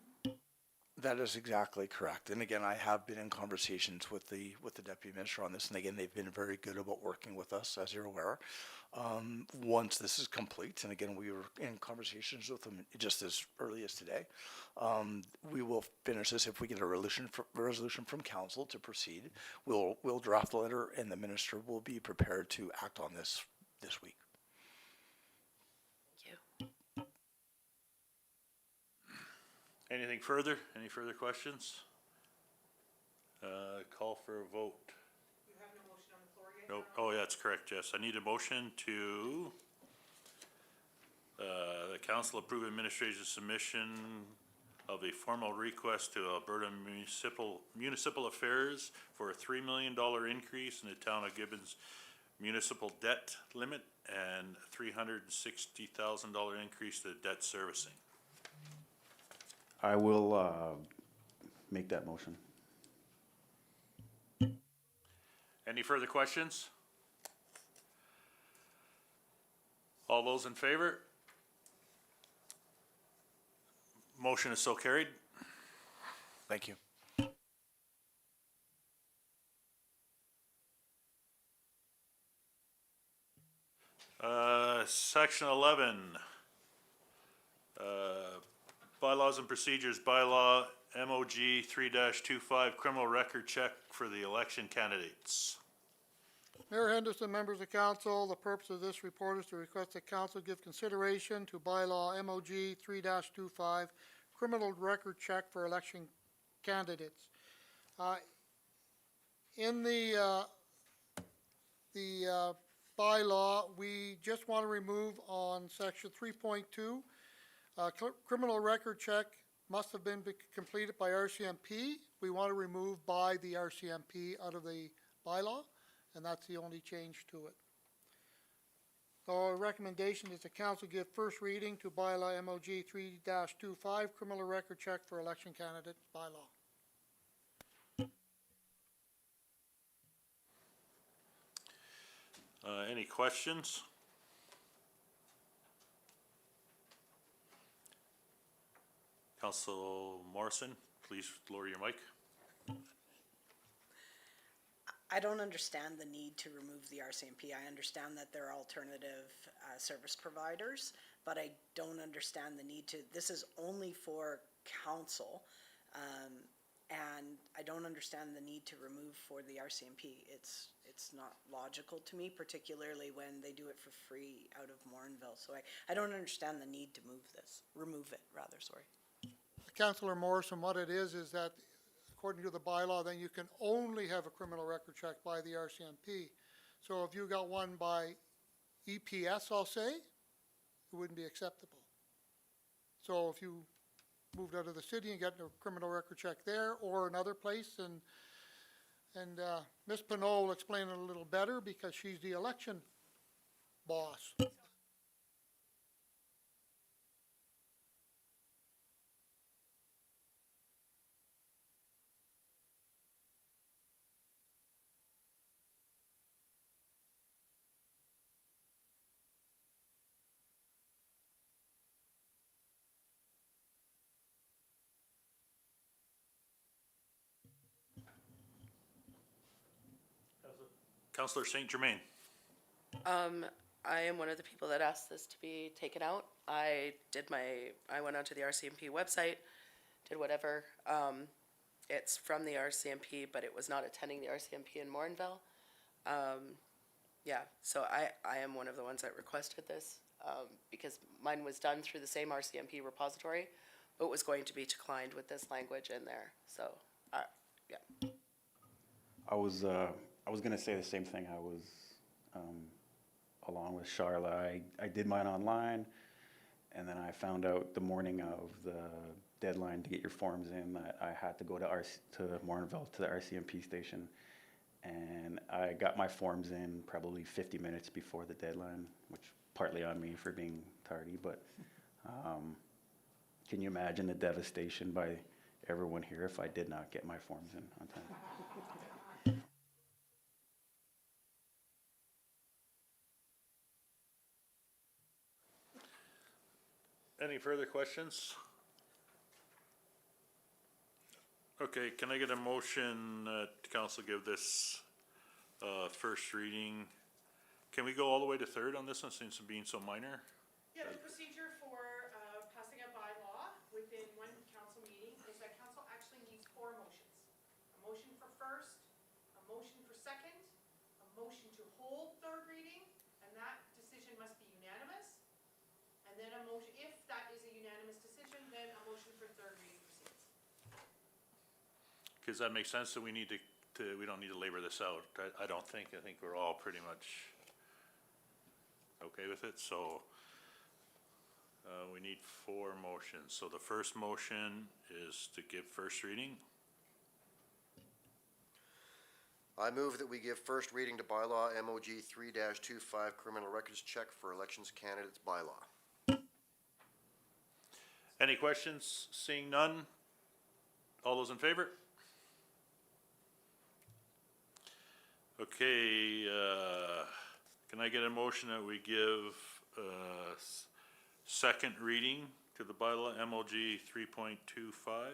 That is exactly correct. And again, I have been in conversations with the deputy minister on this, and again, they've been very good about working with us, as you're aware. Once this is complete, and again, we were in conversations with them just as early as today, we will finish this. If we get a resolution from council to proceed, we'll draft a letter, and the minister will be prepared to act on this week. Thank you. Anything further? Any further questions? Call for a vote. You have no motion on the floor yet? No, oh, yeah, that's correct, Jess. I need a motion to, the council approve administration's submission of a formal request to Alberta Municipal Affairs for a $3 million increase in the town of Gibbons municipal debt limit and $360,000 increase to debt servicing. I will make that motion. Any further questions? All those in favor? Motion is so carried. Thank you. Section 11, bylaws and procedures, bylaw MOG 3-25, criminal record check for the election candidates. Mayor Henderson, members of council, the purpose of this report is to request that council give consideration to bylaw MOG 3-25, criminal record check for election candidates. In the bylaw, we just want to remove on section 3.2, criminal record check must have been completed by RCMP. We want to remove by the RCMP out of the bylaw, and that's the only change to it. So our recommendation is the council give first reading to bylaw MOG 3-25, criminal record check for election candidates bylaw. Any questions? Council Morrison, please lower your mic. I don't understand the need to remove the RCMP. I understand that there are alternative service providers, but I don't understand the need to, this is only for council, and I don't understand the need to remove for the RCMP. It's not logical to me, particularly when they do it for free out of Morinville. So I don't understand the need to remove it rather, sorry. Councillor Morrison, what it is that according to the bylaw, then you can only have a criminal record check by the RCMP. So if you got one by EPS, I'll say, it wouldn't be acceptable. So if you moved out of the city and got a criminal record check there or another place, and Ms. Pinot will explain it a little better because she's the election boss. Councillor Saint Germain. I am one of the people that asked this to be taken out. I went onto the RCMP website, did whatever. It's from the RCMP, but it was not attending the RCMP in Morinville. Yeah, so I am one of the ones that requested this, because mine was done through the same RCMP repository, but was going to be declined with this language in there, so, yeah. I was gonna say the same thing. I was, along with Charla, I did mine online, and then I found out the morning of the deadline to get your forms in that I had to go to Morinville, to the RCMP station. And I got my forms in probably 50 minutes before the deadline, which partly on me for being tardy, but can you imagine the devastation by everyone here if I did not get my forms in on time? Any further questions? Okay, can I get a motion that council give this first reading? Can we go all the way to third on this one since it's being so minor? Yeah, the procedure for passing a bylaw within one council meeting is that council actually needs 4 motions. A motion for first, a motion for second, a motion to hold third reading, and that decision must be unanimous. And then a motion, if that is a unanimous decision, then a motion for third reading proceeds. Because that makes sense, so we need to, we don't need to labor this out. I don't think, I think we're all pretty much okay with it, so we need 4 motions. So the first motion is to give first reading. I move that we give first reading to bylaw MOG 3-25 criminal records check for elections candidates bylaw. Any questions? Seeing none? All those in favor? Okay, can I get a motion that we give second reading to the bylaw MLG 3.25?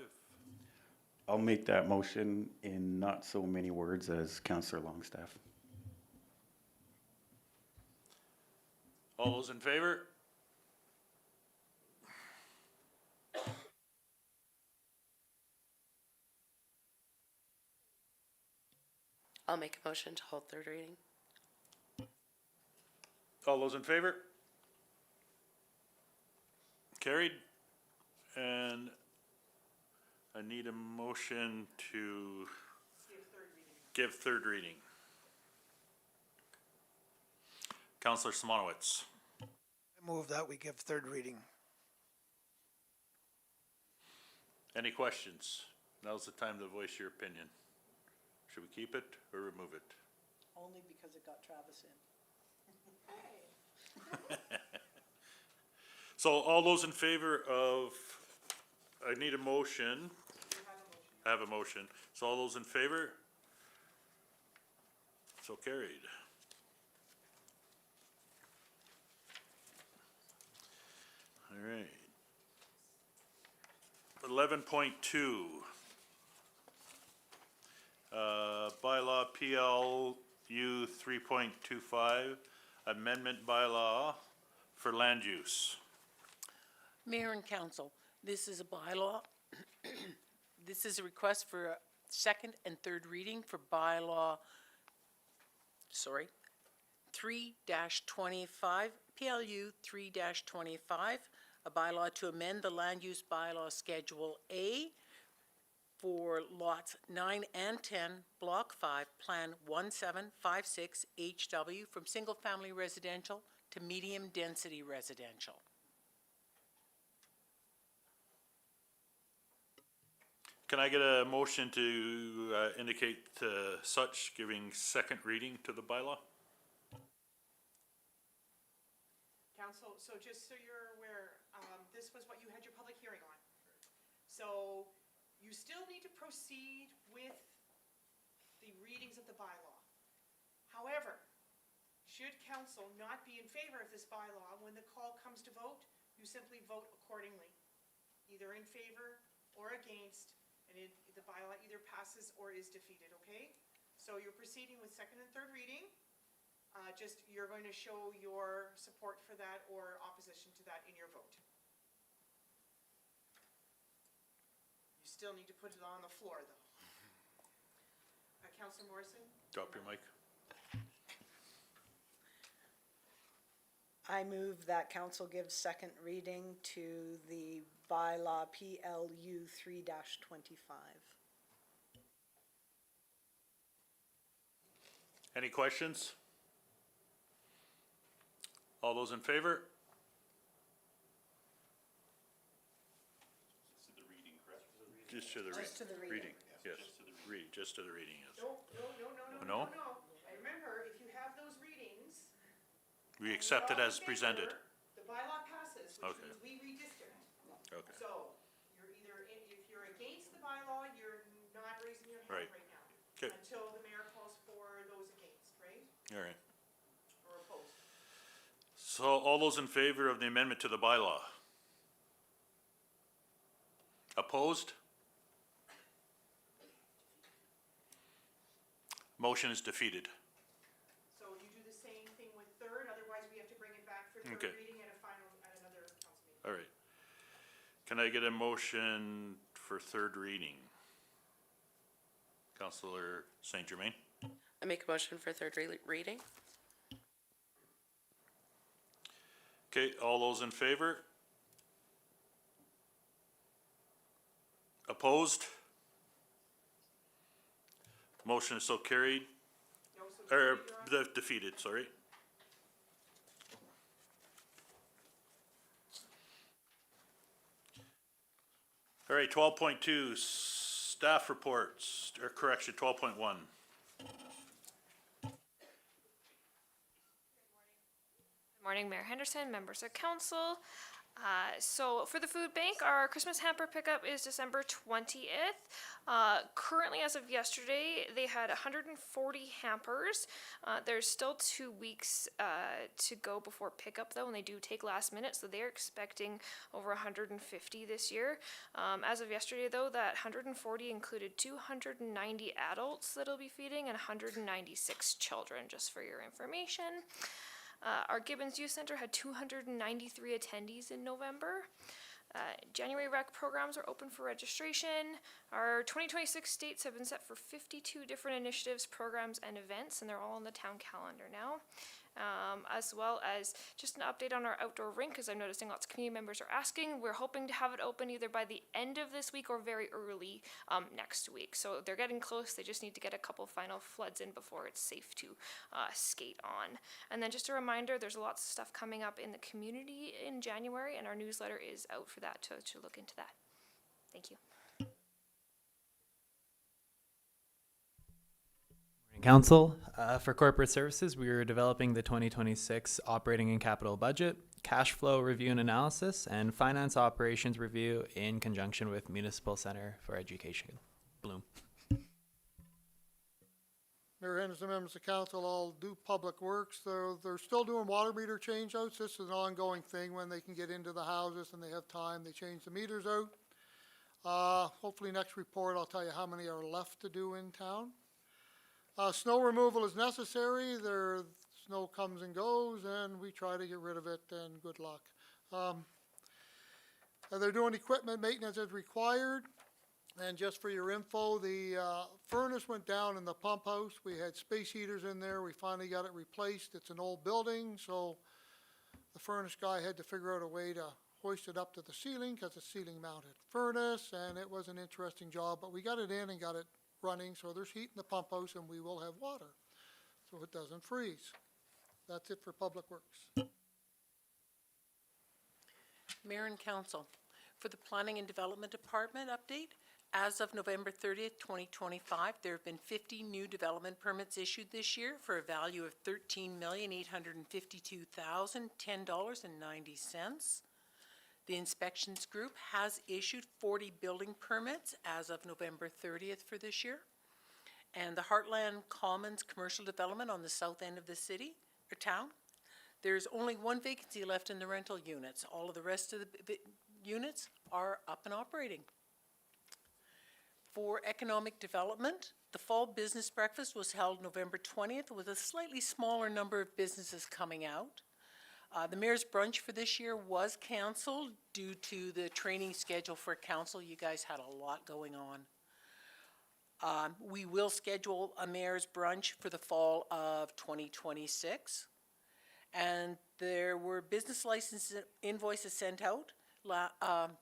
I'll make that motion in not so many words as Councillor Longstaff. All those in favor? I'll make a motion to hold third reading. All those in favor? Carried. And I need a motion to give third reading. Councillor Simonowitz. I move that we give third reading. Any questions? Now's the time to voice your opinion. Should we keep it or remove it? Only because it got Travis in. So all those in favor of, I need a motion. I have a motion. So all those in favor? So carried. All right. 11.2. Bylaw PLU 3.25, amendment bylaw for land use. Mayor and council, this is a bylaw. This is a request for a second and third reading for bylaw, 3-25, PLU 3-25, a bylaw to amend the land use bylaw Schedule A for lots 9 and 10, Block 5, Plan 1756 HW from single-family residential to medium-density residential. Can I get a motion to indicate such, giving second reading to the bylaw? Council, so just so you're aware, this was what you had your public hearing on. So you still need to proceed with the readings of the bylaw. However, should council not be in favor of this bylaw, when the call comes to vote, you simply vote accordingly, either in favor or against, and the bylaw either passes or is defeated, okay? So you're proceeding with second and third reading. Just, you're going to show your support for that or opposition to that in your vote. You still need to put it on the floor, though. Councillor Morrison? Drop your mic. I move that council gives second reading to the bylaw PLU 3-25. Any questions? All those in favor? Just to the Just to the reading. reading, yes. Just to the reading, yes. No? No? Remember, if you have those readings. We accept it you're all as in presented. favor, the bylaw passes, which Okay. means we redistrict. Okay. So, you're either, if you're against the bylaw, you're not raising your hand Right. right now. Okay. Until the mayor calls for those against, right? All right. Or opposed. So all those in favor of the amendment to the bylaw? Opposed? Motion is defeated. So you do the same thing with third, otherwise we have to bring it back for third Okay. reading at another council meeting. All right. Can I get a motion for third reading? Councillor Saint Germain? I make a motion for third reading. Okay, all those in favor? Opposed? Motion is so carried, No, so or you're on- defeated, sorry. All right, 12.2, staff reports, or correction, 12.1. Good morning, Mayor Henderson, members of council. So for the food bank, our Christmas hamper pickup is December 20th. Currently, as of yesterday, they had 140 hampers. There's still 2 weeks to go before pickup, though, and they do take last minute, so they're expecting over 150 this year. As of yesterday, though, that 140 included 290 adults that'll be feeding and 196 children, just for your information. Our Gibbons Youth Center had 293 attendees in November. January rec programs are open for registration. Our 2026 dates have been set for 52 different initiatives, programs, and events, and they're all on the town calendar now. As well as just an update on our outdoor rink, because I'm noticing lots of community members are asking. We're hoping to have it open either by the end of this week or very early next week. So they're getting close. They just need to get a couple final floods in before it's safe to skate on. And then just a reminder, there's lots of stuff coming up in the community in January, and our newsletter is out for that, to look into that. Thank you. Council, for corporate services, we are developing the 2026 operating and capital budget, cash flow review and analysis, and finance operations review in conjunction with Municipal Center for Education, Bloom. Mayor Henderson, members of council, I'll do public works. They're still doing water meter changeouts. This is an ongoing thing. When they can get into the houses and they have time, they change the meters out. Hopefully next report, I'll tell you how many are left to do in town. Snow removal is necessary. Snow comes and goes, and we try to get rid of it, and good luck. They're doing equipment maintenance as required. And just for your info, the furnace went down in the pump house. We had space heaters in there. We finally got it replaced. It's an old building, so the furnace guy had to figure out a way to hoist it up to the ceiling, because it's a ceiling mounted furnace, and it was an interesting job, but we got it in and got it running, so there's heat in the pump house and we will have water, so it doesn't freeze. That's it for Public Works. Mayor and Council, for the Planning and Development Department update, as of November 30th, 2025, there have been 50 new development permits issued this year for a value of $13,852,010.90. The inspections group has issued 40 building permits as of November 30th for this year. And the Heartland Commons commercial development on the south end of the city, or town, there's only one vacancy left in the rental units. All of the rest of the units are up and operating. For economic development, the fall business breakfast was held November 20th with a slightly smaller number of businesses coming out. The mayor's brunch for this year was canceled due to the training schedule for council. You guys had a lot going on. We will schedule a mayor's brunch for the fall of 2026. And there were business license invoices sent out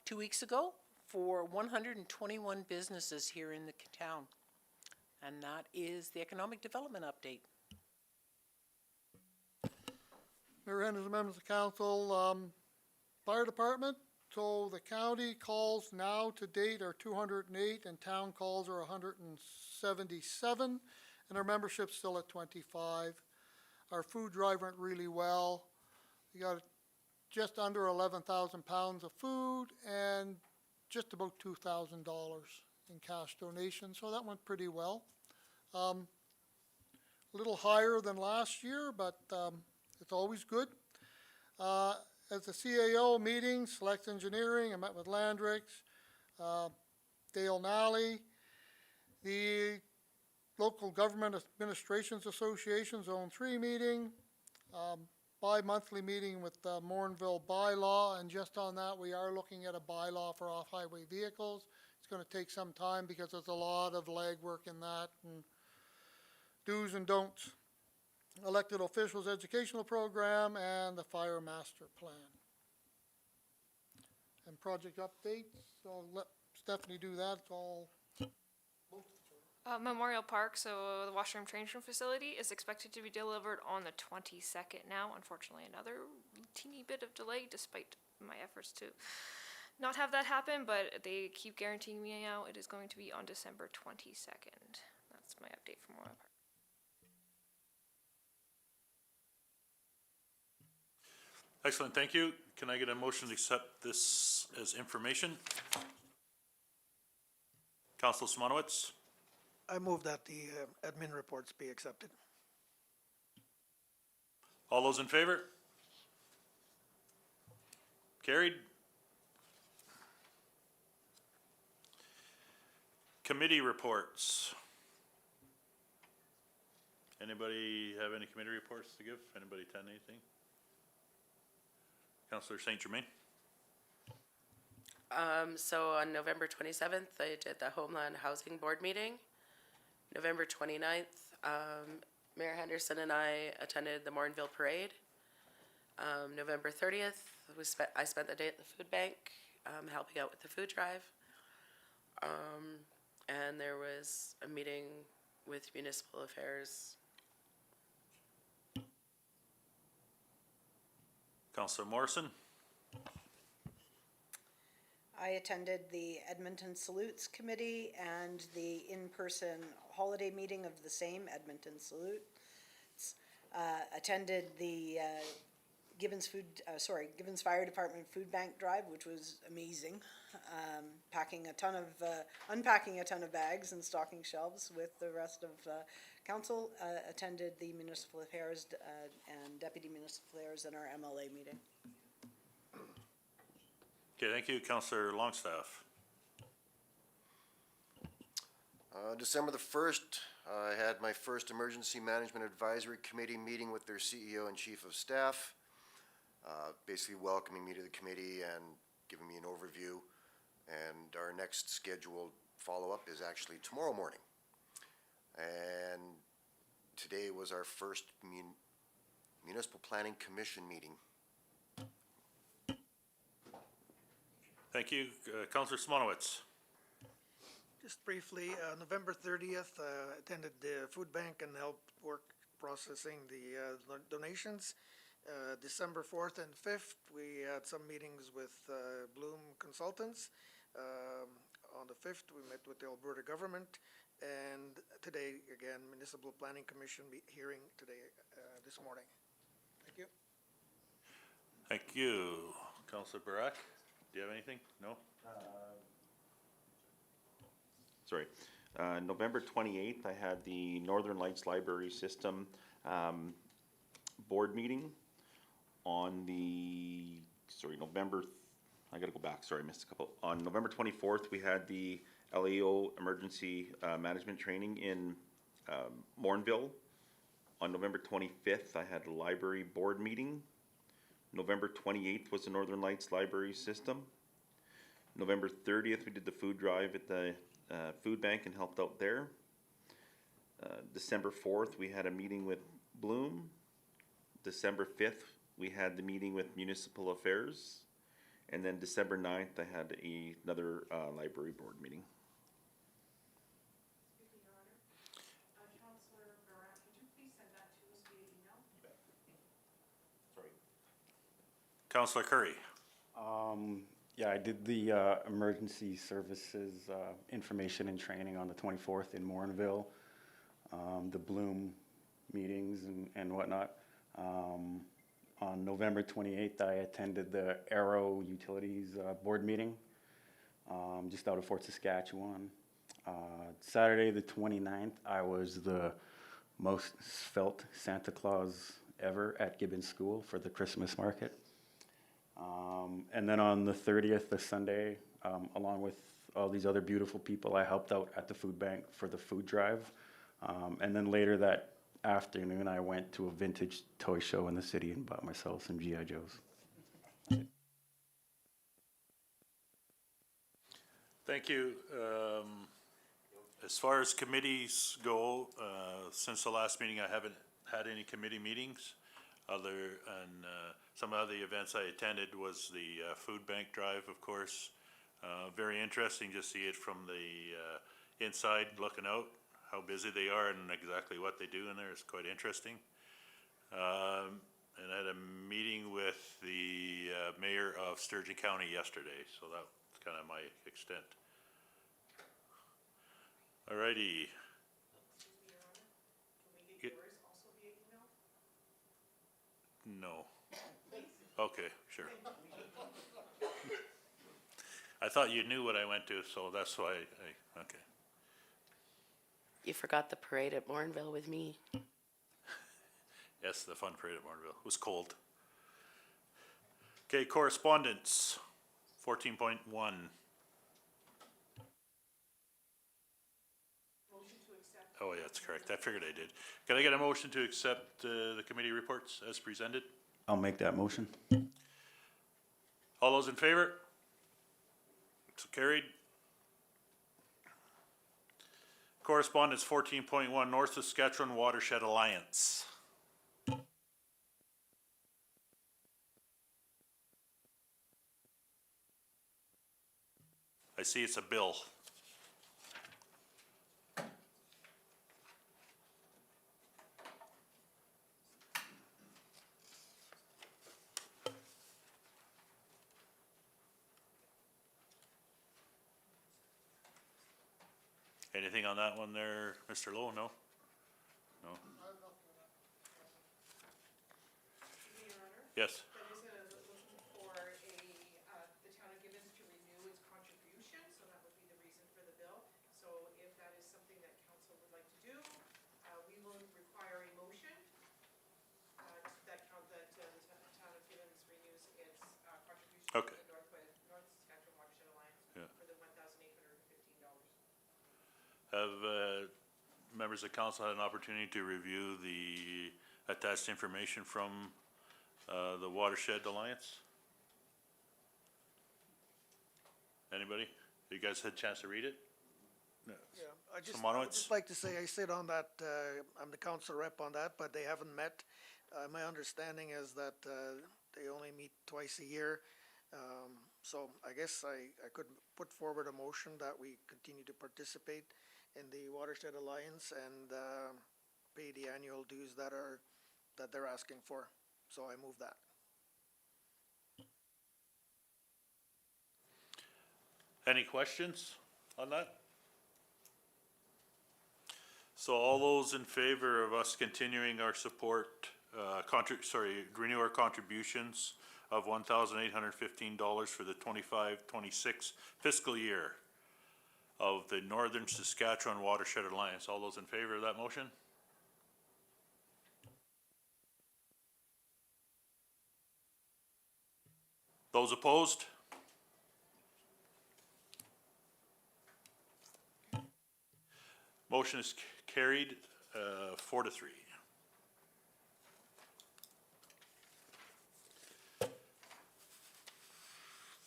2 weeks ago for 121 businesses here in the town. And that is the economic development update. Mayor Henderson, members of council, fire department, so the county calls now to date are 208 and town calls are 177, and our membership's still at 25. Our food drive went really well. We got just under 11,000 pounds of food and just about $2,000 in cash donations, so that went pretty well. A little higher than last year, but it's always good. At the CAO meeting, Select Engineering, I met with Landrix, Dale Nally, the Local Government Administrations Association Zone 3 meeting, bi-monthly meeting with the Morinville bylaw, and just on that, we are looking at a bylaw for off-highway vehicles. It's going to take some time because there's a lot of legwork in that and do's and don'ts. Elected officials educational program and the fire master plan. And project updates, so I'll let Stephanie do that. It's all Memorial Park, so the washroom change room facility is expected to be delivered on the 22nd now. Unfortunately, another teeny bit of delay despite my efforts to not have that happen, but they keep guaranteeing me now it is going to be on December 22nd. That's my update from Memorial Park. Excellent, thank you. Can I get a motion to accept this as information? Council Smonowitz? I move that the admin reports be accepted. All those in favor? Carried. Committee reports. Anybody have any committee reports to give? Anybody attend anything? Councillor St. Germain? So on November 27th, I did the Homeland Housing Board meeting. November 29th, Mayor Henderson and I attended the Morinville Parade. November 30th, I spent the day at the food bank, helping out with the food drive. And there was a meeting with municipal affairs. Councillor Morrison? I attended the Edmonton Salutes Committee and the in-person holiday meeting of the Edmonton Salutes. Attended the Gibbons Fire Department Food Bank Drive, which was amazing. Unpacking a ton of bags and stocking shelves with the rest of council. Attended the municipal affairs and deputy municipal affairs in our MLA meeting. Okay, thank you. Councillor Longstaff? December the 1st, I had my first Emergency Management Advisory Committee meeting with their CEO and Chief of Staff, basically welcoming me to the committee and giving me an overview. And our next scheduled follow-up is actually tomorrow morning. And today was our first Municipal Planning Commission meeting. Thank you. Councillor Smonowitz? Just briefly, November 30th, attended the food bank and helped work processing the donations. December 4th and 5th, we had some meetings with Bloom Consultants. On the 5th, we met with the Alberta government. And today, again, Municipal Planning Commission hearing today, this morning. Thank you. Thank you. Councillor Barak? Do you have anything? No? Sorry. November 28th, I had the Northern Lights Library System board meeting. On the, I gotta go back, sorry, I missed a couple. On November 24th, we had the LEO emergency management training in Mornville. On November 25th, I had a library board meeting. November 28th was the Northern Lights Library System. November 30th, we did the food drive at the food bank and helped out there. December 4th, we had a meeting with Bloom. December 5th, we had the meeting with Municipal Affairs. And then December 9th, I had another library board meeting. Counselor Barat, could you please send that to us via email? Sorry. Counselor Curry. Yeah, I did the emergency services information and training on the 24th in Morinville, the Bloom meetings and whatnot. On November 28th, I attended the Arrow Utilities board meeting just out of Fort Saskatchewan. Saturday the 29th, I was the most svelte Santa Claus ever at Gibbons School for the Christmas market. And then on the 30th, the Sunday, along with all these other beautiful people, I helped out at the food bank for the food drive. And then later that afternoon, I went to a vintage toy show in the city and bought myself some G.I. Joes. Thank you. As far as committees go, since the last meeting, I haven't had any committee meetings. Some of the events I attended was the food bank drive, of course. Very interesting to see it from the inside looking out, how busy they are and exactly what they do in there is quite interesting. And I had a meeting with the mayor of Sturgeon County yesterday, so that's kind of my extent. Alrighty. Can we get yours also via email? No. Okay, sure. I thought you knew what I went to, so that's why okay. You forgot the parade at Morinville with me. Yes, the fun parade at Morinville. It was cold. Okay, correspondence, 14.1. Oh, yeah, that's correct. I figured I did. Can I get a motion to accept the committee reports as presented? I'll make that motion. All those in favor? So carried. Correspondence 14.1, North Saskatchewan Watershed Alliance. I see it's a bill. Anything on that one there, Mr. Lowe? No? No? Yes. That is looking for the town of Gibbons to renew its contribution, so that would be the reason for the bill. So if that is something that council would like to do, we will require a motion that the town of Gibbons renews its contribution Okay. to the North Saskatchewan Watershed Alliance Yeah. for the $1,815. Have members of council had an opportunity to review the attached information from the Watershed Alliance? Anybody? You guys had a chance to read it? No. Yeah, I would Simonowitz? just like to say, I sit on that, I'm the council rep on that, but they haven't met. My understanding is that they only meet twice a year. So I guess I could put forward a motion that we continue to participate in the Watershed Alliance and pay the annual dues that they're asking for. So I move that. Any questions on that? So all those in favor of us continuing our support, renew our contributions of $1,815 for the 25-26 fiscal year of the Northern Saskatchewan Watershed Alliance. All those in favor of that motion? Those opposed? Motion is carried, 4-3.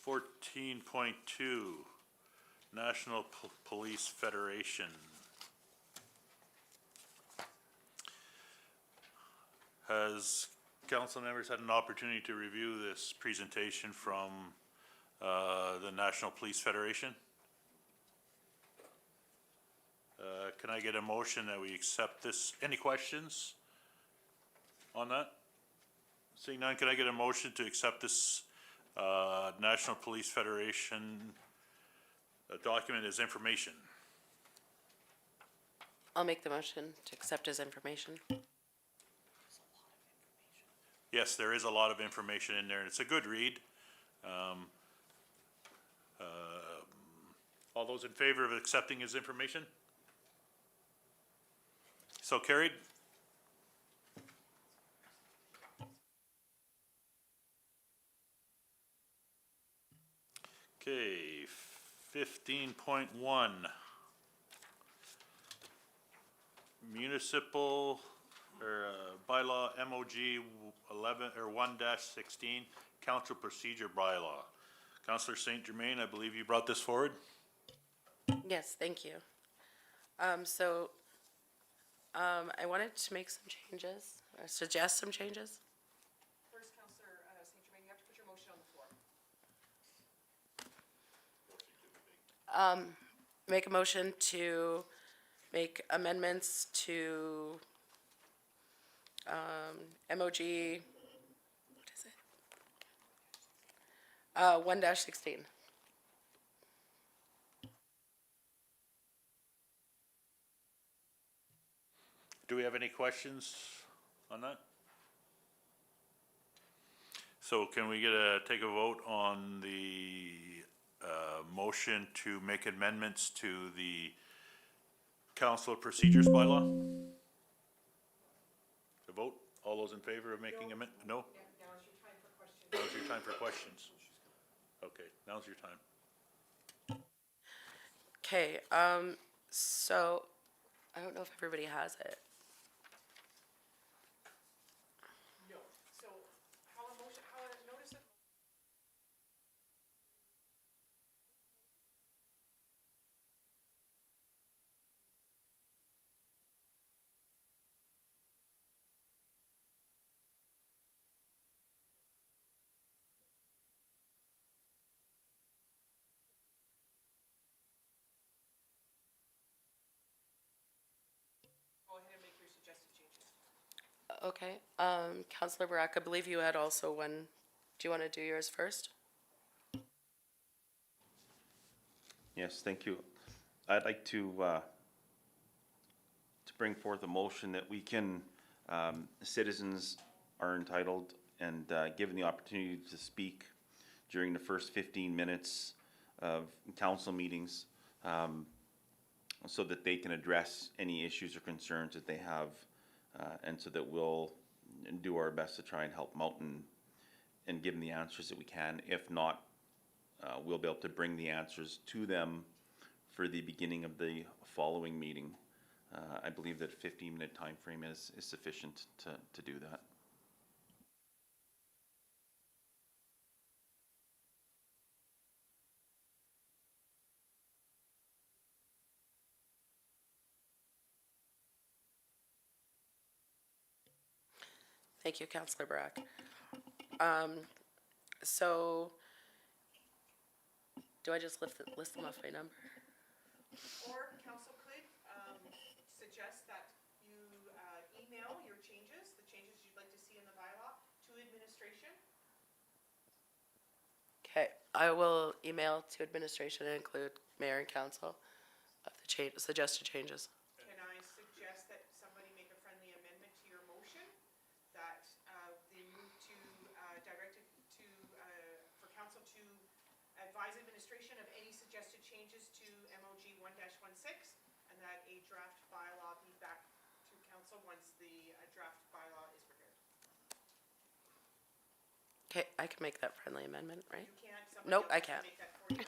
$14.2, National Police Federation. Has council members had an opportunity to review this presentation from the National Police Federation? Can I get a motion that we accept this? Any questions on that? Seeing none, can I get a motion to accept this National Police Federation document as information? I'll make the motion to accept as information. Yes, there is a lot of information in there, and it's a good read. All those in favor of accepting his information? So carried. Okay, 15.1. Municipal bylaw MOG 11 or 1-16 council procedure bylaw. Councillor Saint Germain, I believe you brought this forward. Yes, thank you. I wanted to make some changes, or suggest some changes. First, Councillor St. Germain, you have to put your motion on the floor. Make a motion to make amendments to MOG, what is it? 1-16. Do we have any questions on that? So can we take a vote on the motion to make amendments to the council procedures bylaw? The vote? All those in favor of making amendment? No? Now's your time for questions. Now's your time for questions. Okay, now's your time. Okay, so, I don't know if everybody has it. No. So how a notice of go ahead and make your suggested changes. Okay, Councillor Barak, I believe you had also one. Do you want to do yours first? Yes, thank you. I'd like to bring forth a motion that we can, citizens are entitled and given the opportunity to speak during the first 15 minutes of council meetings, so that they can address any issues or concerns that they have, and so that we'll do our best to try and help them out and give them the answers that we can. If not, we'll be able to bring the answers to them for the beginning of the following meeting. I believe that a 15-minute time frame is sufficient to do that. Thank you, Councillor Barak. So, do I just list them off by number? Or council could suggest that you email your changes, the changes you'd like to see in the bylaw, to administration. Okay, I will email to administration and include mayor and council of the suggested changes. Can I suggest that somebody make a friendly amendment to your motion, that they move to, direct it to, for council to advise administration of any suggested changes to MOG 1-16, and that a draft bylaw be back to council once the draft bylaw is prepared? Okay, I can make that friendly amendment, right? You can't, somebody Nope, else I has to can't. make that for you.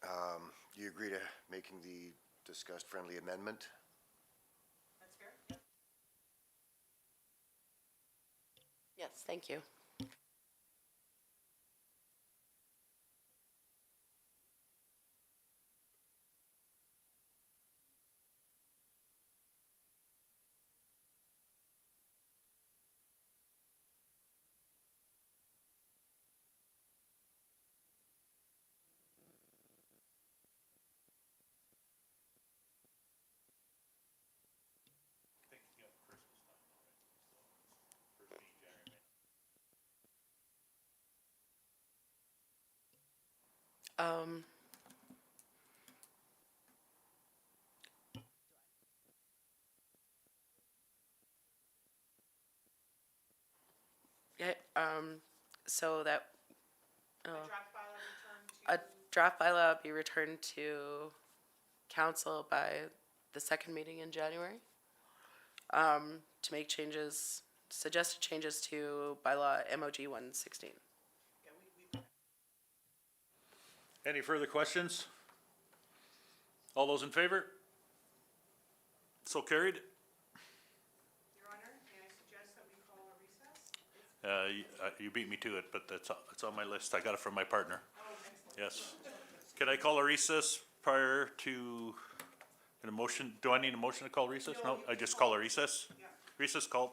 Do you agree to making the discussed friendly amendment? That's fair? Yes, thank you. Um, yeah, so that, A oh, draft bylaw return to. a draft bylaw be returned to council by the second meeting in January. To make changes, suggested changes to bylaw MOG 116. Any further questions? All those in favor? So carried. Your Honor, may I suggest that we call a recess? You beat me to it, but that's on my list. I got it from my partner. Oh, excellent. Yes. Can I call a recess prior to an motion? Do I need a motion to call recess? No, I just call a recess? Yeah. Recess called.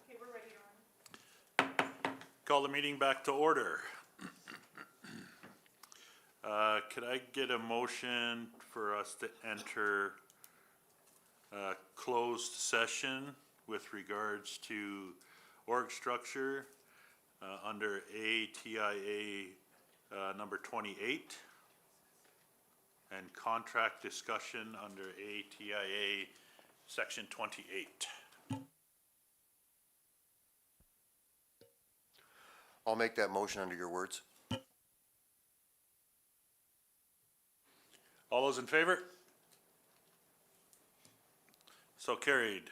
Okay, we're ready to run. Call the meeting back to order. Could I get a motion for us to enter closed session with regards to org structure under ATIA number 28 and contract discussion under ATIA section 28? I'll make that motion under your words. All those in favor? So carried.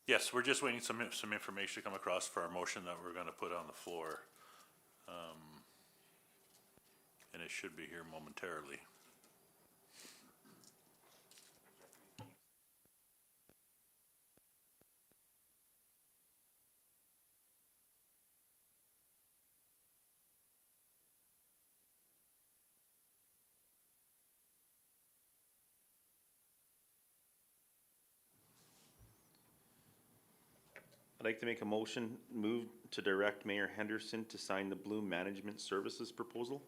Yes, we're just waiting some information to come across for our motion that we're gonna put on the floor. And it should be here momentarily. I'd like to make a motion, move to direct Mayor Henderson to sign the Bloom Management Services proposal.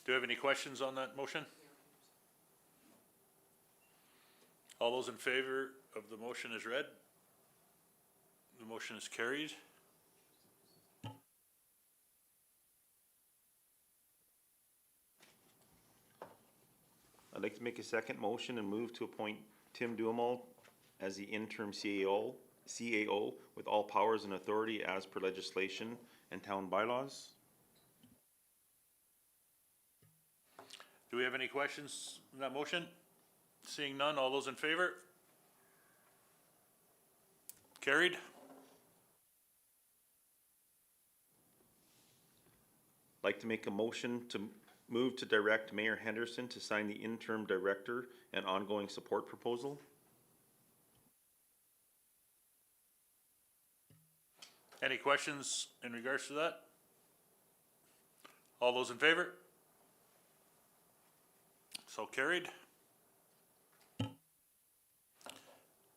Do you have any questions on that motion? All those in favor of the motion as read? The motion is carried. I'd like to make a second motion and move to appoint Tim Duhamel as the interim CAO with all powers and authority as per legislation and town bylaws. Do we have any questions on that motion? Seeing none, all those in favor? Carried. Like to make a motion to move to direct Mayor Henderson to sign the interim director and ongoing support proposal. Any questions in regards to that? All those in favor? So carried.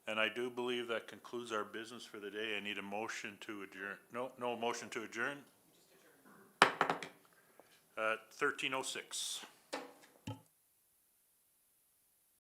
And I do believe that concludes our business for the day. I need a motion to adjourn. No motion to adjourn. At 13:06.